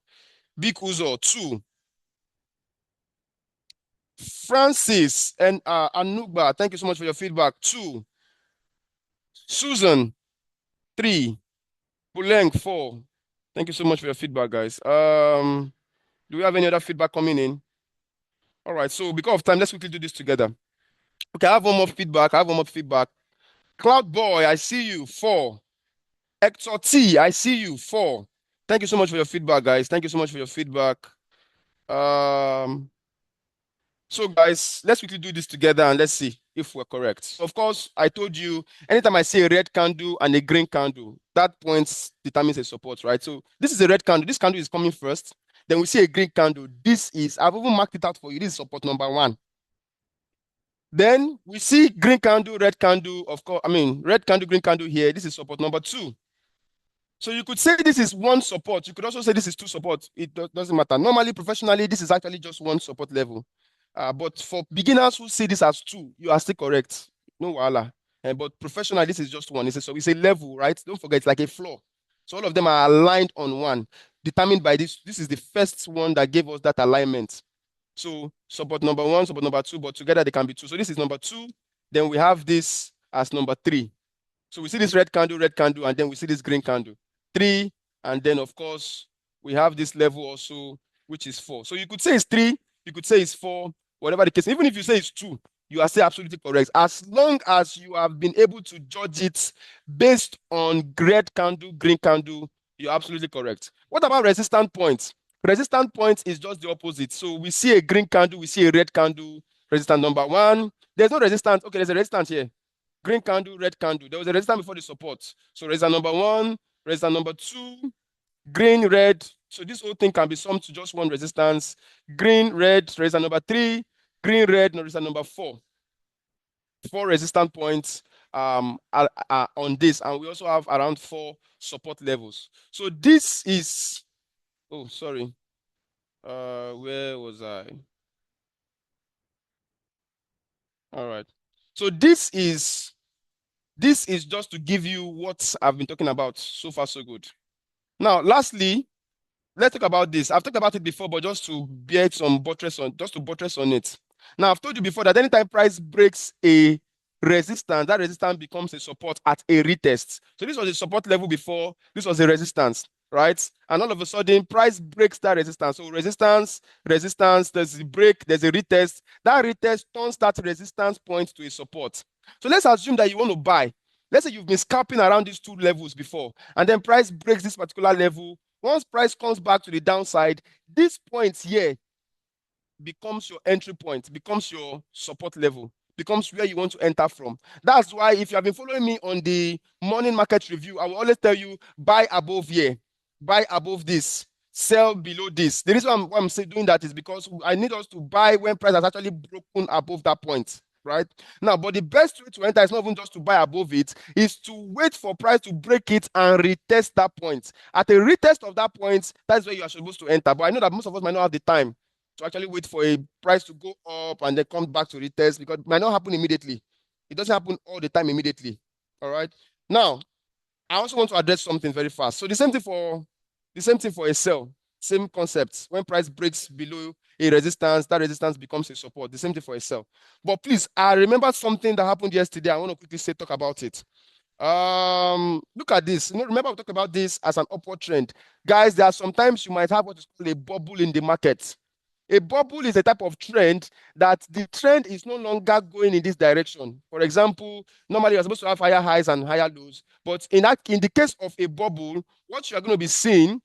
Big Uzo, 2. Francis and Anugba, thank you so much for your feedback. 2. Susan, 3. Buleng, 4. Thank you so much for your feedback, guys. Do we have any other feedback coming in? All right, so because of time, let's quickly do this together. Okay, I have one more feedback. Cloud Boy, I see you, 4. Hector T, I see you, 4. Thank you so much for your feedback, guys. Thank you so much for your feedback. So guys, let's quickly do this together and let's see if we're correct. So of course, I told you, anytime I see a red candle and a green candle, that point determines a support, right? So this is a red candle. This candle is coming first. Then we see a green candle. I've even marked it out for you. This is support number 1. Then we see green candle, red candle, red candle, green candle here. This is support number 2. So you could say this is one support. You could also say this is two support. It doesn't matter. Normally, professionally, this is actually just one support level. But for beginners who see this as two, you are still correct. No wahala. But professionally, this is just one. It's a level, right? Don't forget, it's like a floor. So all of them are aligned on one, determined by this. This is the first one that gave us that alignment. So support number one, support number two, but together they can be two. So this is number two. Then we have this as number three. So we see this red candle, and then we see this green candle. Three, and then of course, we have this level also, which is four. So you could say it's three, you could say it's four, whatever the case. Even if you say it's two, you are still absolutely correct. As long as you have been able to judge it based on red candle, green candle, you're absolutely correct. What about resistance points? Resistance points is just the opposite. So we see a green candle, we see a red candle, resistance number one. There's no resistance. Okay, there's a resistance here. Green candle, red candle. There was a resistance before the support. So resistance number one, resistance number two, green, red. So this whole thing can be summed to just one resistance. Green, red, resistance number three, green, red, resistance number four. Four resistance points are on this. And we also have around four support levels. So this is, oh, sorry. Where was I? All right. So this is just to give you what I've been talking about. So far, so good. Now, lastly, let's talk about this. I've talked about it before, but just to bear some buttress on, just to buttress on it. Now, I've told you before that anytime price breaks a resistance, that resistance becomes a support at a retest. So this was a support level before, this was a resistance, right? And all of a sudden, price breaks that resistance. So resistance, there's a break, there's a retest. That retest turns that resistance point to a support. So let's assume that you want to buy. Let's say you've been scalping around these two levels before, and then price breaks this particular level. Once price comes back to the downside, this point here becomes your entry point, becomes your support level, becomes where you want to enter from. That's why if you have been following me on the morning market review, I will always tell you buy above here, buy above this, sell below this. The reason why I'm doing that is because I need us to buy when price has actually broken above that point. Right now, but the best way to enter is not even just to buy above it, is to wait for price to break it and retest that point. At a retest of that point, that's where you are supposed to enter. But I know that most of us might not have the time to actually wait for a price to go up and then come back to retest, because it might not happen immediately. It doesn't happen all the time immediately. All right. Now, I also want to address something very fast. So the same thing for a sell, same concept. When price breaks below a resistance, that resistance becomes a support. The same thing for a sell. But please, I remember something that happened yesterday. I want to quickly talk about it. Look at this. Remember we talked about this as an upward trend. Guys, there are sometimes you might have what is called a bubble in the market. A bubble is a type of trend that the trend is no longer going in this direction. For example, normally you're supposed to have higher highs and higher lows, but in the case of a bubble, what you are going to be seeing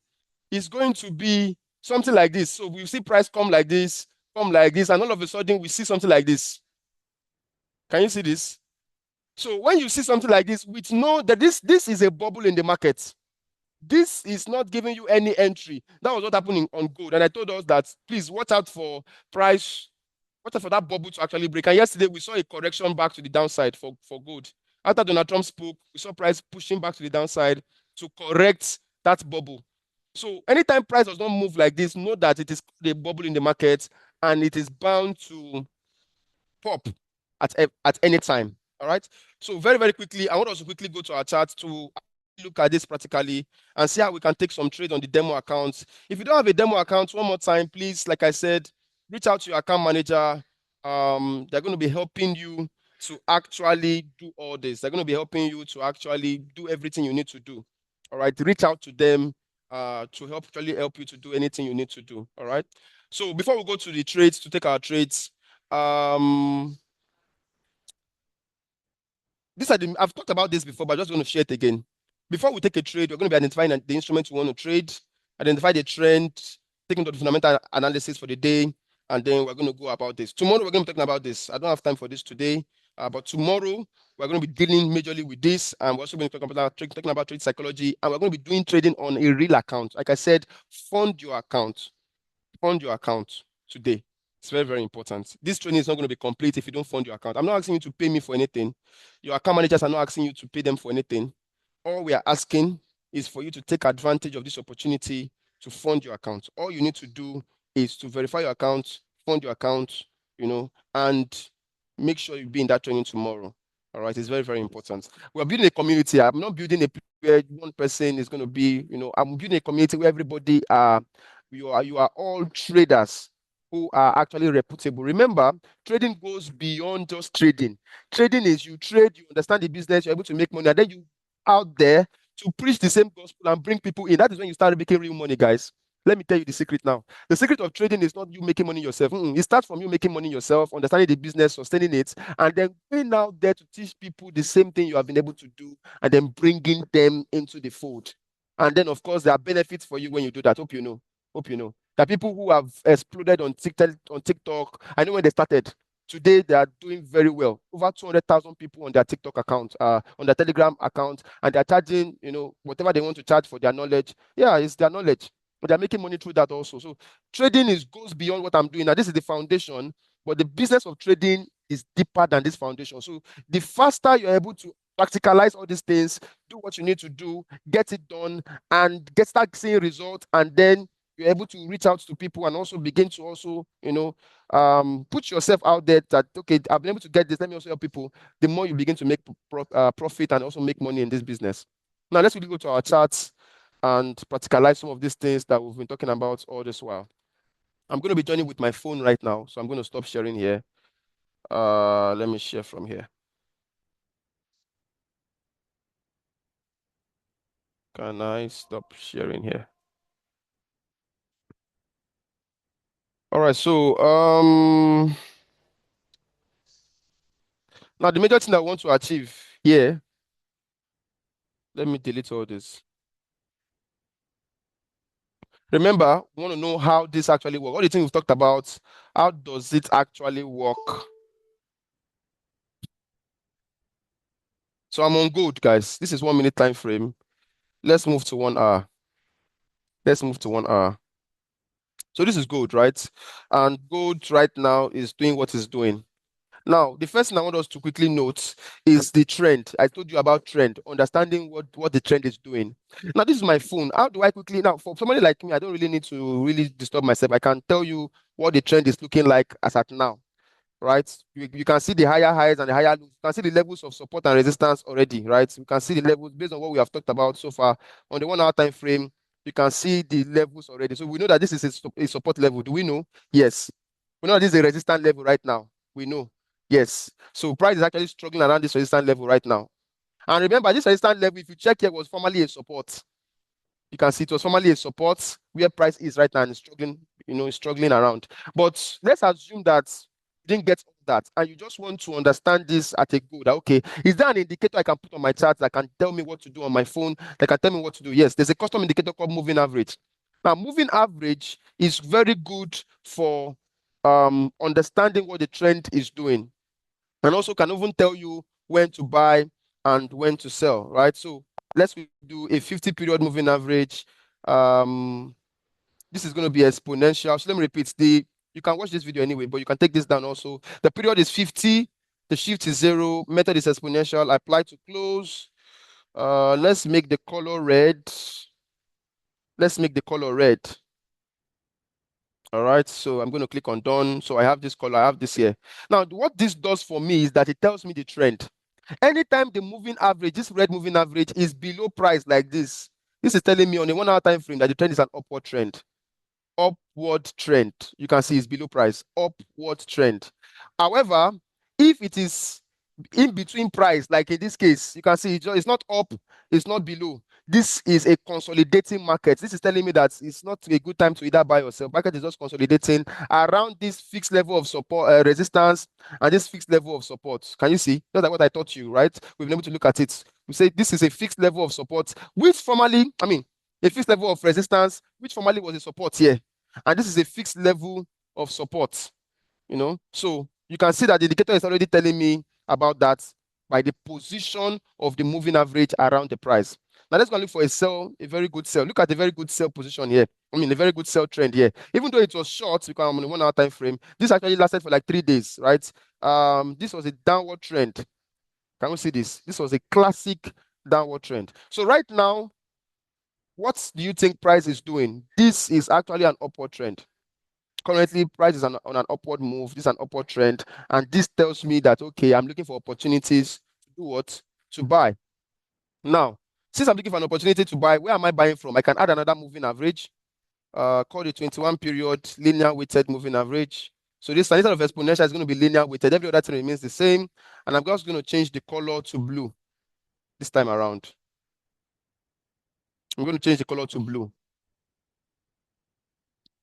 is going to be something like this. So we see price come like this, and all of a sudden we see something like this. Can you see this? So when you see something like this, we know that this is a bubble in the market. This is not giving you any entry. That was what happened on gold. And I told us that please watch out for price, watch out for that bubble to actually break. And yesterday we saw a correction back to the downside for gold. After Donald Trump spoke, we saw price pushing back to the downside to correct that bubble. So anytime price does not move like this, know that it is a bubble in the market and it is bound to pop at any time. All right. So very, very quickly, I want us to quickly go to our chart to look at this practically and see how we can take some trade on the demo account. If you don't have a demo account, one more time, please, like I said, reach out to your account manager. They're going to be helping you to actually do all this. They're going to be helping you to actually do everything you need to do. All right. Reach out to them to actually help you to do anything you need to do. All right. So before we go to the trades, to take our trades, I've talked about this before, but I'm just going to share it again. Before we take a trade, we're going to be identifying the instrument you want to trade, identify the trend, taking the fundamental analysis for the day, and then we're going to go about this. Tomorrow, we're going to be talking about this. I don't have time for this today, but tomorrow, we're going to be dealing majorly with this, and we're also going to talk about talking about trade psychology, and we're going to be doing trading on a real account. Like I said, fund your account. Fund your account today. It's very, very important. This training is not going to be complete if you don't fund your account. I'm not asking you to pay me for anything. Your account managers are not asking you to pay them for anything. All we are asking is for you to take advantage of this opportunity to fund your account. All you need to do is to verify your account, fund your account, and make sure you be in that training tomorrow. All right, it's very, very important. We're building a community. I'm not building a where one person is going to be, I'm building a community where everybody you are all traders who are actually reputable. Remember, trading goes beyond just trading. Trading is you trade, you understand the business, you're able to make money, and then you out there to preach the same gospel and bring people in. That is when you start making real money, guys. Let me tell you the secret now. The secret of trading is not you making money yourself. It starts from you making money yourself, understanding the business, sustaining it, and then going out there to teach people the same thing you have been able to do, and then bringing them into the fold. And then, of course, there are benefits for you when you do that. Hope you know. Hope you know. There are people who have exploded on TikTok. On TikTok. I know when they started. Today they are doing very well. Over 200,000 people on their TikTok account, on their Telegram account, and they're charging, whatever they want to charge for their knowledge. Yeah, it's their knowledge. But they're making money through that also. So trading goes beyond what I'm doing. Now, this is the foundation, but the business of trading is deeper than this foundation. So the faster you're able to practicalize all these things, do what you need to do, get it done, and start seeing results, and then you're able to reach out to people and also begin to also, put yourself out there that, okay, I've been able to get this, let me also help people. The more you begin to make profit and also make money in this business. Now, let's really go to our charts and practicalize some of these things that we've been talking about all this while. I'm going to be joining with my phone right now, so I'm going to stop sharing here. Let me share from here. Can I stop sharing here? All right, so now the major thing I want to achieve here, let me delete all this. Remember, we want to know how this actually works. All the things we've talked about, how does it actually work? So I'm on gold, guys. This is 1 minute time frame. Let's move to 1 hour. Let's move to 1 hour. So this is gold, right? And gold right now is doing what it's doing. Now, the first thing I want us to quickly note is the trend. I told you about trend, understanding what the trend is doing. Now, this is my phone. How do I quickly, now, for somebody like me, I don't really need to really disturb myself. I can tell you what the trend is looking like as at now, right? You can see the higher highs and the higher lows. You can see the levels of support and resistance already, right? You can see the levels based on what we have talked about so far. On the 1 hour time frame, you can see the levels already. So we know that this is a support level. Do we know? Yes. We know that this is a resistance level right now. We know. Yes. So price is actually struggling around this resistance level right now. And remember, this resistance level, if you check here, was formerly a support. You can see it was formerly a support where price is right now and struggling, struggling around. But let's assume that you didn't get all that and you just want to understand this at a go. That, okay, is there an indicator I can put on my chart that can tell me what to do on my phone, that can tell me what to do? Yes, there's a custom indicator called moving average. Now, moving average is very good for understanding what the trend is doing, and also can even tell you when to buy and when to sell, right? So let's do a 50 period moving average. This is going to be exponential. So let me repeat. You can watch this video anyway, but you can take this down also. The period is 50, the shift is 0, method is exponential, apply to close. Let's make the color red. Let's make the color red. All right, so I'm going to click on done. So I have this color, I have this here. Now, what this does for me is that it tells me the trend. Anytime the moving average, this red moving average is below price like this is telling me on a 1 hour time frame that the trend is an upward trend. Upward trend. You can see it's below price. Upward trend. However, if it is in between price, like in this case, you can see it's not up, it's not below. This is a consolidating market. This is telling me that it's not a good time to either buy or sell. Market is just consolidating around this fixed level of support, resistance, and this fixed level of support. Can you see? Just like what I taught you, right? We've been able to look at it. We say this is a fixed level of support, which formerly, a fixed level of resistance, which formerly was a support here. And this is a fixed level of support, So you can see that the indicator is already telling me about that by the position of the moving average around the price. Now let's go look for a sell, a very good sell. Look at the very good sell position here. A very good sell trend here. Even though it was short, because I'm on a 1 hour time frame, this actually lasted for like 3 days, right? This was a downward trend. Can we see this? This was a classic downward trend. So right now, what do you think price is doing? This is actually an upward trend. Currently, price is on an upward move. This is an upward trend. And this tells me that, okay, I'm looking for opportunities to do what? To buy. Now, since I'm looking for an opportunity to buy, where am I buying from? I can add another moving average, called the 21 period linear weighted moving average. So this instead of exponential is going to be linear weighted. Every other thing remains the same. And I'm just going to change the color to blue this time around. I'm going to change the color to blue.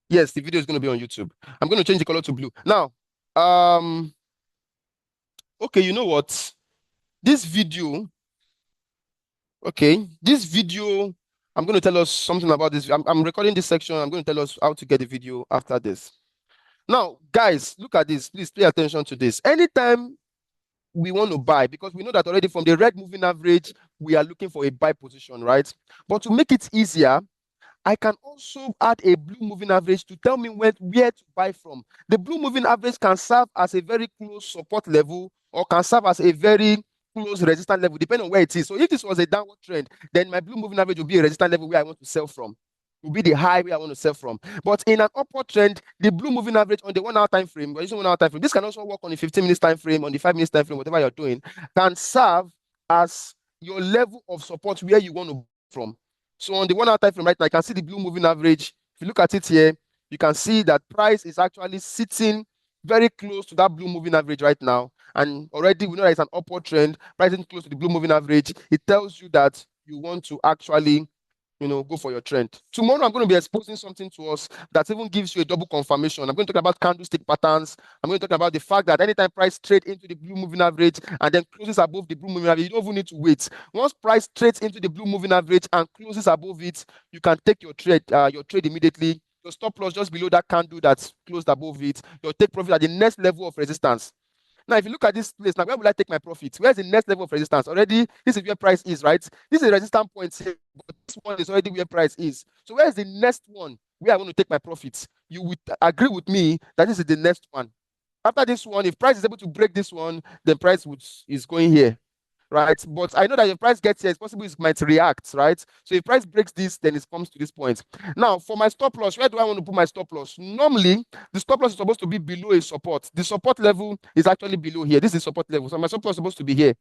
Yes, the video is going to be on YouTube. I'm going to change the color to blue. Now, okay, you know what? This video, I'm going to tell us something about this. I'm recording this section. I'm going to tell us how to get the video after this. Now, guys, look at this. Please pay attention to this. Anytime we want to buy, because we know that already from the red moving average, we are looking for a buy position, right? But to make it easier, I can also add a blue moving average to tell me where to buy from. The blue moving average can serve as a very close support level or can serve as a very close resistance level, depending on where it is. So if this was a downward trend, then my blue moving average will be a resistance level where I want to sell from. Will be the high where I want to sell from. But in an upward trend, the blue moving average on the 1 hour time frame, we're using 1 hour time frame, this can also work on the 15 minutes time frame, on the 5 minutes time frame, whatever you're doing, can serve as your level of support where you want to buy from. So on the 1 hour time frame right now, I can see the blue moving average. If you look at it here, you can see that price is actually sitting very close to that blue moving average right now. And already we know that it's an upward trend, pricing close to the blue moving average. It tells you that you want to actually, go for your trend. Tomorrow, I'm going to be exposing something to us that even gives you a double confirmation. I'm going to talk about candlestick patterns. I'm going to talk about the fact that anytime price trades into the blue moving average and then closes above the blue moving average, you don't even need to wait. Once price trades into the blue moving average and closes above it, you can take your trade immediately. Your stop loss just below that candle that's closed above it. Your take profit at the next level of resistance. Now, if you look at this place, now where will I take my profit? Where's the next level of resistance? Already, this is where price is, right? This is a resistance point here, but this one is already where price is. So where's the next one where I want to take my profits? You would agree with me that this is the next one. After this one, if price is able to break this one, then price is going here, right? But I know that if price gets here, it's possible it might react, right? So if price breaks this, then it comes to this point. Now, for my stop loss, where do I want to put my stop loss? Normally, the stop loss is supposed to be below a support. The support level is actually below here. This is support level. So my stop loss is supposed to be here.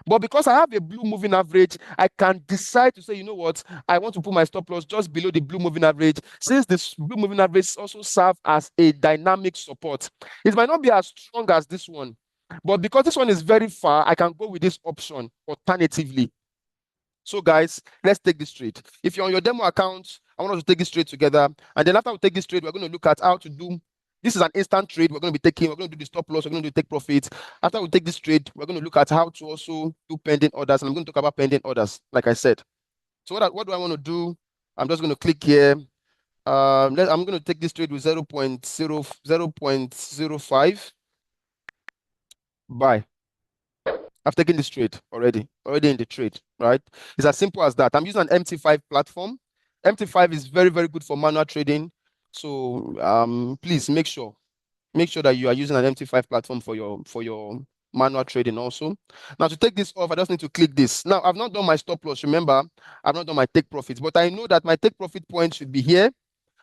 But because I have a blue moving average, I can decide to say, you know what, I want to put my stop loss just below the blue moving average, since this blue moving average also serves as a dynamic support. It might not be as strong as this one, but because this one is very far, I can go with this option alternatively. So guys, let's take this trade. If you're on your demo account, I want us to take this trade together. And then after we take this trade, we're going to look at how to do. This is an instant trade. We're going to be taking, we're going to do the stop loss. We're going to do take profit. After we take this trade, we're going to look at how to also do pending orders. And I'm going to talk about pending orders, like I said. So what do I want to do? I'm just going to click here. I'm going to take this trade with 0.05. Buy. I've taken this trade already in the trade, right? It's as simple as that. I'm using an MT5 platform. MT5 is very, very good for manual trading. So please make sure that you are using an MT5 platform for your manual trading also. Now to take this off, I just need to click this. Now I've not done my stop loss. Remember, I've not done my take profits, but I know that my take profit point should be here.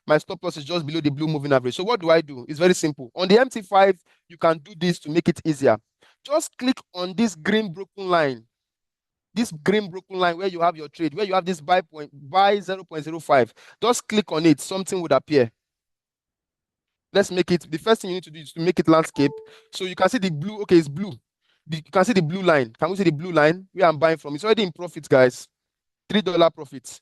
My stop loss is just below the blue moving average. So what do I do? It's very simple. On the MT5, you can do this to make it easier. Just click on this green broken line. This green broken line where you have your trade, where you have this buy 0.05. Just click on it. Something would appear. Let's make it. The first thing you need to do is to make it landscape. So you can see the blue. Okay, it's blue. You can see the blue line. Can we see the blue line where I'm buying from? It's already in profit, guys. $3 profit.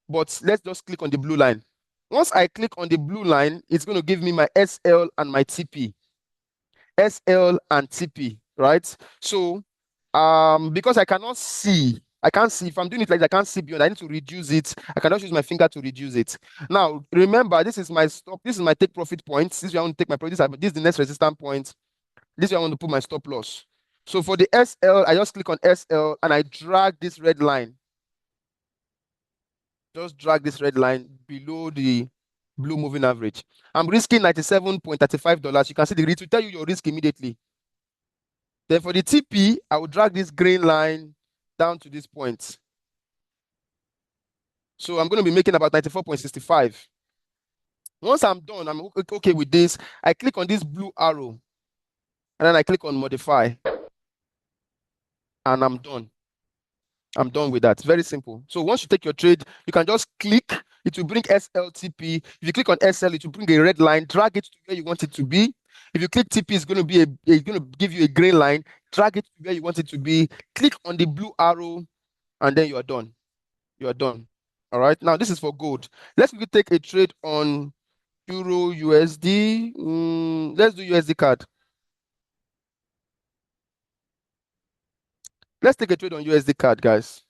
But let's just click on the blue line. Once I click on the blue line, it's going to give me my SL and my TP. SL and TP, right? So, because I can't see if I'm doing it like I can't see beyond, I need to reduce it. I cannot use my finger to reduce it. Now, remember, this is my stop. This is my take profit point. This is where I want to take my profit. This is the next resistance point. This is where I want to put my stop loss. So for the SL, I just click on SL and I drag this red line. Just drag this red line below the blue moving average. I'm risking $97.35. You can see the risk. It will tell you your risk immediately. Then for the TP, I will drag this green line down to this point. So I'm going to be making about 94.65. Once I'm done, I'm okay with this. I click on this blue arrow and then I click on modify and I'm done. I'm done with that. Very simple. So once you take your trade, you can just click. It will bring SLTP. If you click on SL, it will bring a red line. Drag it to where you want it to be. If you click TP, it's going to be it's going to give you a green line. Drag it to where you want it to be. Click on the blue arrow, and then you are done. You are done. All right. Now this is for gold. Let's quickly take a trade on Euro USD. Let's do USD card. Let's take a trade on USD card, guys.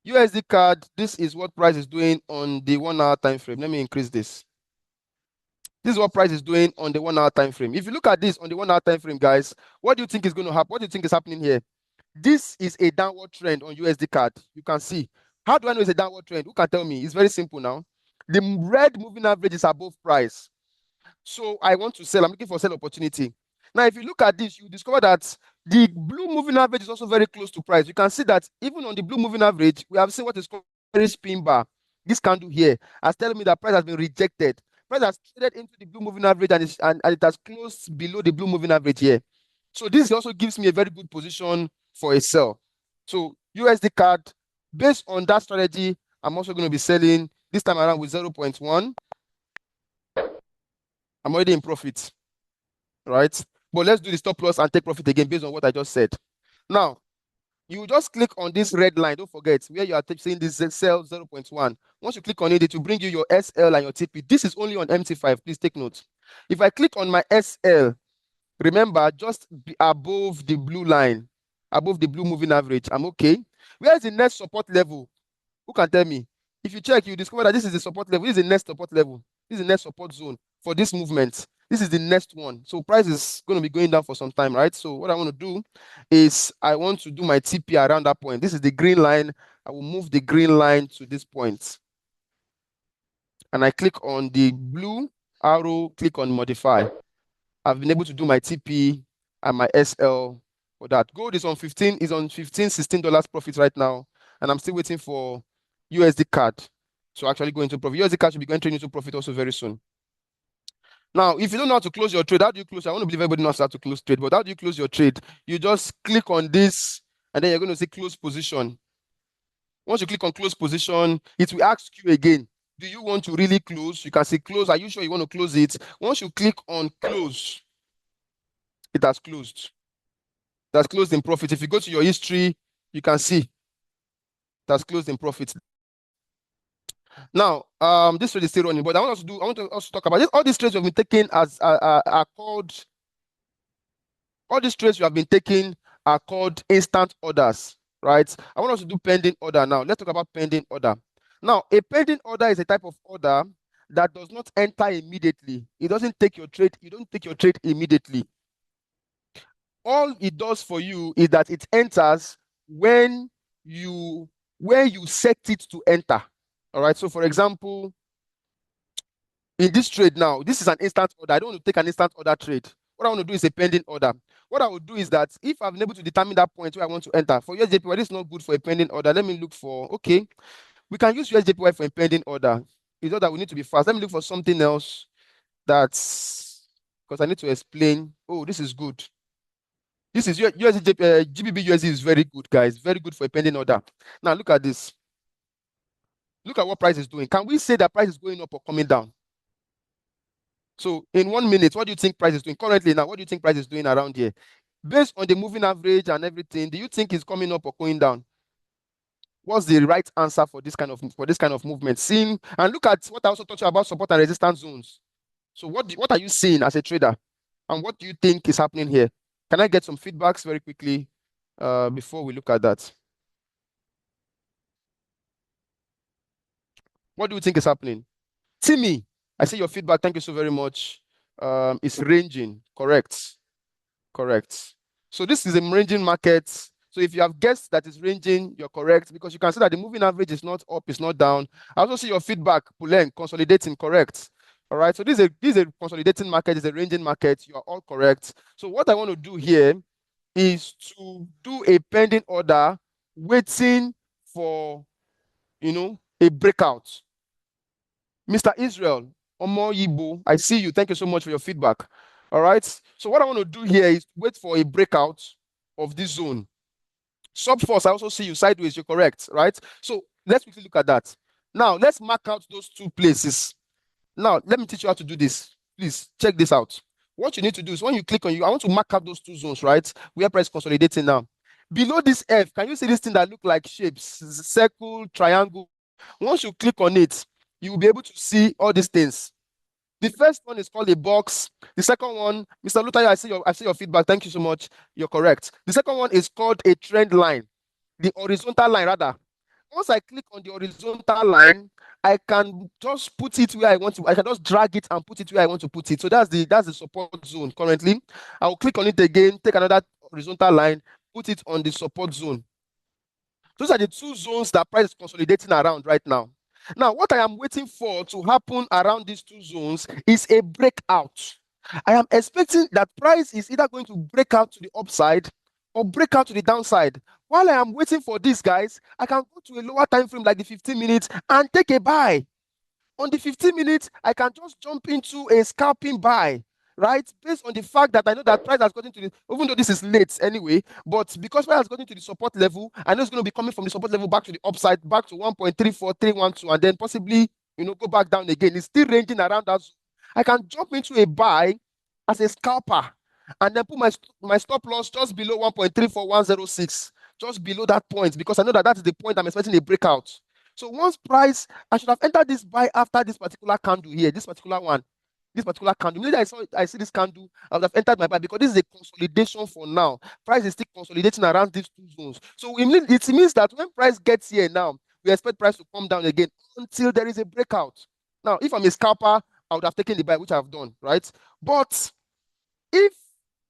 USD card, this is what price is doing on the 1 hour time frame. Let me increase this. This is what price is doing on the 1 hour time frame. If you look at this on the 1 hour time frame, guys, what do you think is going to happen? What do you think is happening here? This is a downward trend on USD card. You can see. How do I know it's a downward trend? Who can tell me? It's very simple now. The red moving average is above price. So I want to sell. I'm looking for sell opportunity. Now, if you look at this, you discover that the blue moving average is also very close to price. You can see that even on the blue moving average, we have seen what is called a spin bar. This candle here has telling me that price has been rejected. Price has traded into the blue moving average and it has closed below the blue moving average here. So this also gives me a very good position for a sell. So USD card, based on that strategy, I'm also going to be selling this time around with 0.1. I'm already in profit, right? But let's do the stop loss and take profit again based on what I just said. Now, you just click on this red line. Don't forget where you are seeing this sell 0.1. Once you click on it, it will bring you your SL and your TP. This is only on MT5. Please take note. If I click on my SL, remember, just above the blue line, above the blue moving average, I'm okay. Where is the next support level? Who can tell me? If you check, you discover that this is the support level. This is the next support level. This is the next support zone for this movement. This is the next one. So price is going to be going down for some time, right? So what I want to do is I want to do my TP around that point. This is the green line. I will move the green line to this point. And I click on the blue arrow, click on modify. I've been able to do my TP and my SL for that. Gold is on $15, $16 profit right now. And I'm still waiting for USD card to actually go into profit. USD card should be entering into profit also very soon. Now, if you don't know how to close your trade, how do you close? I want to believe everybody knows how to close trade, but how do you close your trade? You just click on this, and then you're going to see close position. Once you click on close position, it will ask you again, do you want to really close? You can say close. Are you sure you want to close it? Once you click on close, it has closed. That's closed in profit. If you go to your history, you can see that's closed in profit. Now, this trade is still running, but I want to also talk about this. All these trades we have been taking are called. All these trades you have been taking are called instant orders, right? I want us to do pending order now. Let's talk about pending order. Now, a pending order is a type of order that does not enter immediately. It doesn't take your trade. You don't take your trade immediately. All it does for you is that it enters when you set it to enter. All right. So, for example, in this trade now, this is an instant order. I don't want to take an instant order trade. What I want to do is a pending order. What I will do is that if I've been able to determine that point where I want to enter, for USJPY, this is not good for a pending order. Let me look for, okay, we can use USJPY for a pending order. It's not that we need to be fast. Let me look for something else that's, because I need to explain. Oh, this is good. This is USD, GBP USD is very good, guys. Very good for a pending order. Now, look at this. Look at what price is doing. Can we say that price is going up or coming down? So in 1 minute, what do you think price is doing? Currently now, what do you think price is doing around here? Based on the moving average and everything, do you think it's coming up or going down? What's the right answer for this kind of movement? Seeing, and look at what I also taught you about support and resistance zones. So what are you seeing as a trader? And what do you think is happening here? Can I get some feedbacks very quickly before we look at that? What do you think is happening? Timmy, I see your feedback. Thank you so very much. It's ranging. Correct. Correct. So this is a ranging market. So if you have guessed that it's ranging, you're correct, because you can see that the moving average is not up, it's not down. I also see your feedback, Pulen, consolidating, correct. All right. So this is a consolidating market, it's a ranging market. You are all correct. So what I want to do here is to do a pending order, waiting for, a a breakout. Mr. Israel, Omo Yibo, I see you. Thank you so much for your feedback. All right. So what I want to do here is wait for a breakout of this zone. Sub force, I also see you sideways. You're correct, right? So let's quickly look at that. Now let's mark out those two places. Now let me teach you how to do this. Please check this out. What you need to do is when you click on I want to mark out those two zones, right? Where price consolidating now. Below this F, can you see this thing that look like shapes? Circle, triangle. Once you click on it, you will be able to see all these things. The first one is called a box. The second one, Mr. Luther, I see your feedback. Thank you so much. You're correct. The second one is called a trend line, the horizontal line rather. Once I click on the horizontal line, I can just put it where I want to. I can just drag it and put it where I want to put it. So that's the support zone currently. I will click on it again, take another horizontal line, put it on the support zone. Those are the two zones that price is consolidating around right now. Now, what I am waiting for to happen around these two zones is a breakout. I am expecting that price is either going to break out to the upside or break out to the downside. While I am waiting for this, guys, I can go to a lower time frame like the 15 minutes and take a buy. On the 15 minutes, I can just jump into a scalping buy, right? Based on the fact that I know that price has gotten to the, even though this is late anyway, but because price has gotten to the support level, I know it's going to be coming from the support level back to the upside, back to 1.34312, and then possibly, go back down again. It's still ranging around that zone. I can jump into a buy as a scalper and then put my stop loss just below 1.34106, just below that point, because I know that that's the point I'm expecting a breakout. So once price, I should have entered this buy after this particular candle here, this particular one, this particular candle. Immediately I see this candle, I would have entered my buy because this is a consolidation for now. Price is still consolidating around these two zones. So it means that when price gets here now, we expect price to come down again until there is a breakout. Now, if I'm a scalper, I would have taken the buy, which I've done, right? But if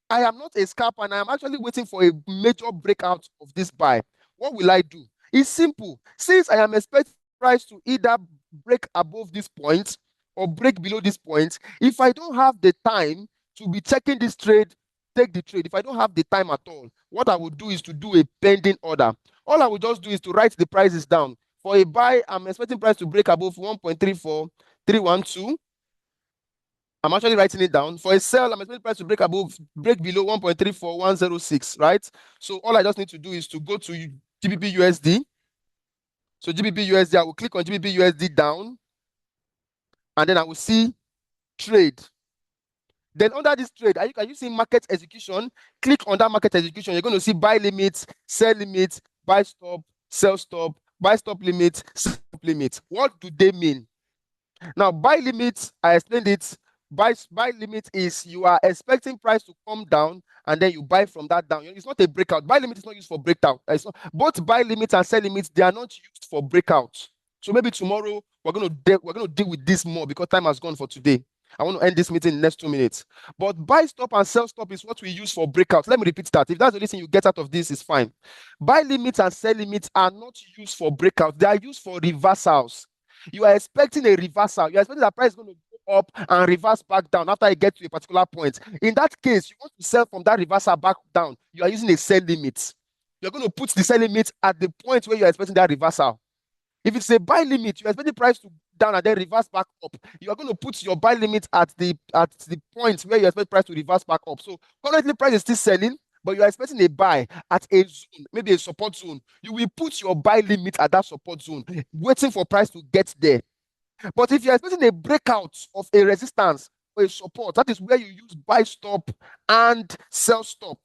I am not a scalper and I am actually waiting for a major breakout of this buy, what will I do? It's simple. Since I am expecting price to either break above this point or break below this point, if I don't have the time to be checking this trade, take the trade. If I don't have the time at all, what I will do is to do a pending order. All I will just do is to write the prices down. For a buy, I'm expecting price to break above 1.34312. I'm actually writing it down. For a sell, I'm expecting price to break below 1.34106, right? So all I just need to do is to go to GBP USD. So GBP USD, I will click on GBP USD down, and then I will see trade. Then under this trade, are you seeing market execution? Click on that market execution. You're going to see buy limits, sell limits, buy stop, sell stop, buy stop limit, sell stop limit. What do they mean? Now, buy limits, I explained it. Buy limit is you are expecting price to come down and then you buy from that down. It's not a breakout. Buy limit is not used for breakout. Both buy limits and sell limits, they are not used for breakout. So maybe tomorrow we're going to deal with this more because time has gone for today. I want to end this meeting in the next 2 minutes. But buy stop and sell stop is what we use for breakouts. Let me repeat that. If that's the only thing you get out of this, is fine. Buy limits and sell limits are not used for breakouts. They are used for reversals. You are expecting a reversal. You are expecting that price is going to go up and reverse back down after it gets to a particular point. In that case, you want to sell from that reversal back down. You are using a sell limit. You're going to put the sell limit at the point where you are expecting that reversal. If it's a buy limit, you expect the price to down and then reverse back up. You are going to put your buy limit at the point where you expect price to reverse back up. So currently price is still selling, but you are expecting a buy at a zone, maybe a support zone. You will put your buy limit at that support zone, waiting for price to get there. But if you're expecting a breakout of a resistance or a support, that is where you use buy stop and sell stop.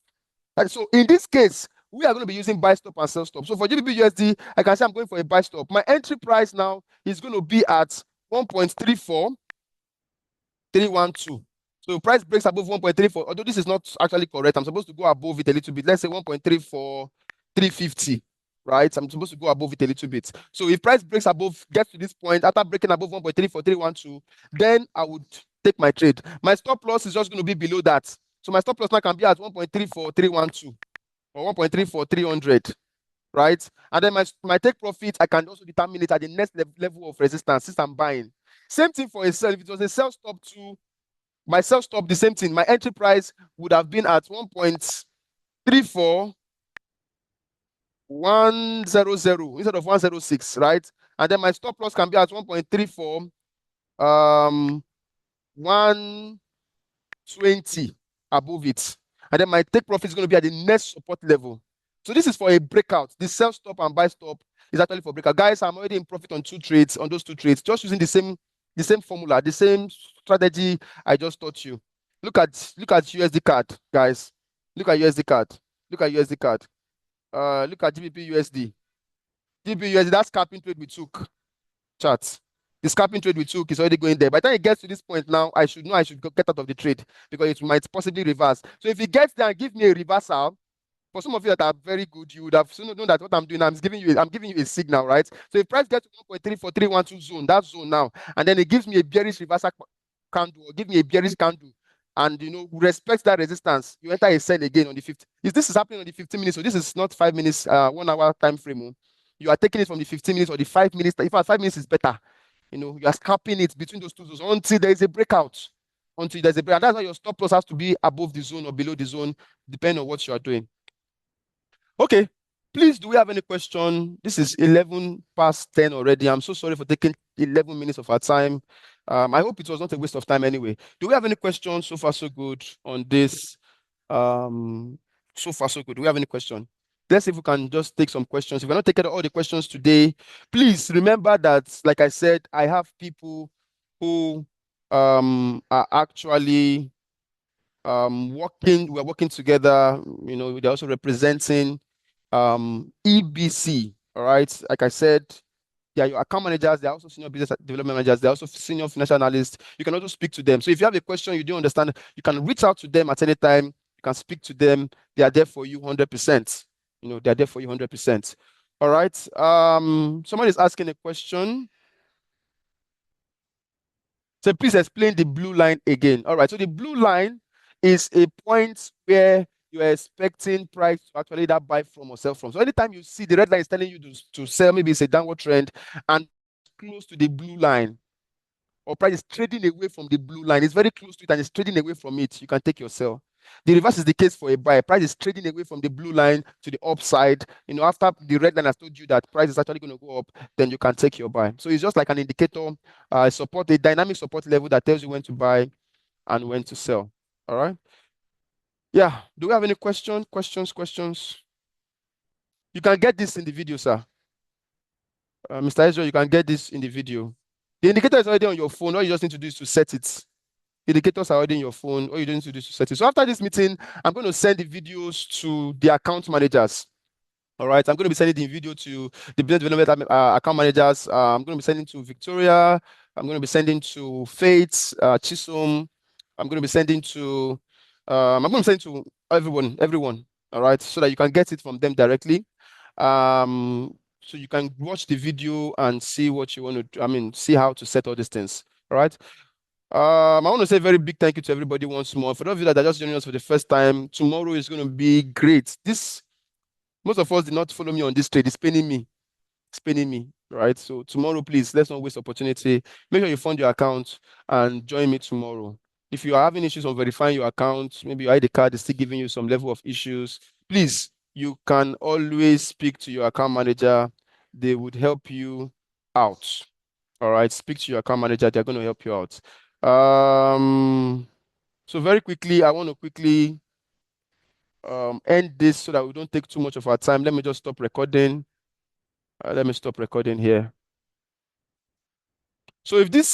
And so in this case, we are going to be using buy stop and sell stop. So for GBP USD, I can say I'm going for a buy stop. My entry price now is going to be at 1.34312. So price breaks above 1.34, although this is not actually correct. I'm supposed to go above it a little bit. Let's say 1.34350, right? I'm supposed to go above it a little bit. So if price breaks above, gets to this point, after breaking above 1.34312, then I would take my trade. My stop loss is just going to be below that. So my stop loss now can be at 1.34312 or 1.34300, right? And then my take profit, I can also determine it at the next level of resistance since I'm buying. Same thing for a sell. If it was a sell stop too, my sell stop, the same thing. My entry price would have been at 1.34100 instead of 106, right? And then my stop loss can be at 1.34, 120 above it. And then my take profit is going to be at the next support level. So this is for a breakout. The sell stop and buy stop is actually for breakout. Guys, I'm already in profit on 2 trades, on those 2 trades, just using the same formula, the same strategy I just taught you. Look at USD card, guys. Look at USD card. Look at USD card. Look at GBP USD. GBP USD, that scalping trade we took. Charts. The scalping trade we took is already going there. By the time it gets to this point now, I should get out of the trade because it might possibly reverse. So if it gets there and give me a reversal, for some of you that are very good, you would have known that what I'm doing, I'm giving you a signal, right? So if price gets to 1.34312 zone, that zone now, and then it gives me a bearish reversal candle, or give me a bearish candle, and respect that resistance, you enter a sell again on the 15. This is happening on the 15 minutes, so this is not 5 minutes, 1 hour time frame. You are taking it from the 15 minutes or the 5 minutes. In fact, 5 minutes is better. You are scalping it between those two zones until there is a breakout. Until there's a breakout. That's why your stop loss has to be above the zone or below the zone, depending on what you are doing. Okay. Please, do we have any question? This is 11 past 10 already. I'm so sorry for taking 11 minutes of our time. I hope it was not a waste of time anyway. Do we have any questions? So far, so good on this. So far, so good. Do we have any question? Let's see if we can just take some questions. If we're not taking all the questions today, please remember that, like I said, I have people who are actually working. We're working together. They're also representing EBC. All right. Like I said, they are your account managers. They're also senior business development managers. They're also senior financial analysts. You can also speak to them. So if you have a question you don't understand, you can reach out to them at any time. You can speak to them. They are there for you 100%. They're there for you 100%. All right. Someone is asking a question. So please explain the blue line again. All right. So the blue line is a point where you are expecting price to actually either buy from or sell from. So anytime you see the red line is telling you to sell, maybe it's a downward trend and close to the blue line, or price is trading away from the blue line, it's very close to it and it's trading away from it, you can take your sell. The reverse is the case for a buy. Price is trading away from the blue line to the upside. After the red line has told you that price is actually going to go up, then you can take your buy. So it's just like an indicator, a dynamic support level that tells you when to buy and when to sell. All right. Yeah. Do we have any questions? You can get this in the video, sir. Mr. Ezra, you can get this in the video. The indicator is already on your phone. All you just need to do is to set it. Indicators are already in your phone. All you need to do is to set it. So after this meeting, I'm going to send the videos to the account managers. All right. I'm going to be sending the video to the business development account managers. I'm going to be sending to Victoria. I'm going to be sending to Faith, Chisom. I'm going to be sending to everyone. All right. So that you can get it from them directly. So you can watch the video and see what you want to see how to set all these things. All right. I want to say a very big thank you to everybody once more. For those of you that are just joining us for the first time, tomorrow is going to be great. Most of us did not follow me on this trade. It's paining me, right? So tomorrow, please, let's not waste opportunity. Make sure you fund your account and join me tomorrow. If you are having issues on verifying your account, maybe your ID card is still giving you some level of issues, please, you can always speak to your account manager. They would help you out. All right, speak to your account manager. They're going to help you out. So very quickly, I want to quickly end this so that we don't take too much of our time. Let me just stop recording. Let me stop recording here. So if this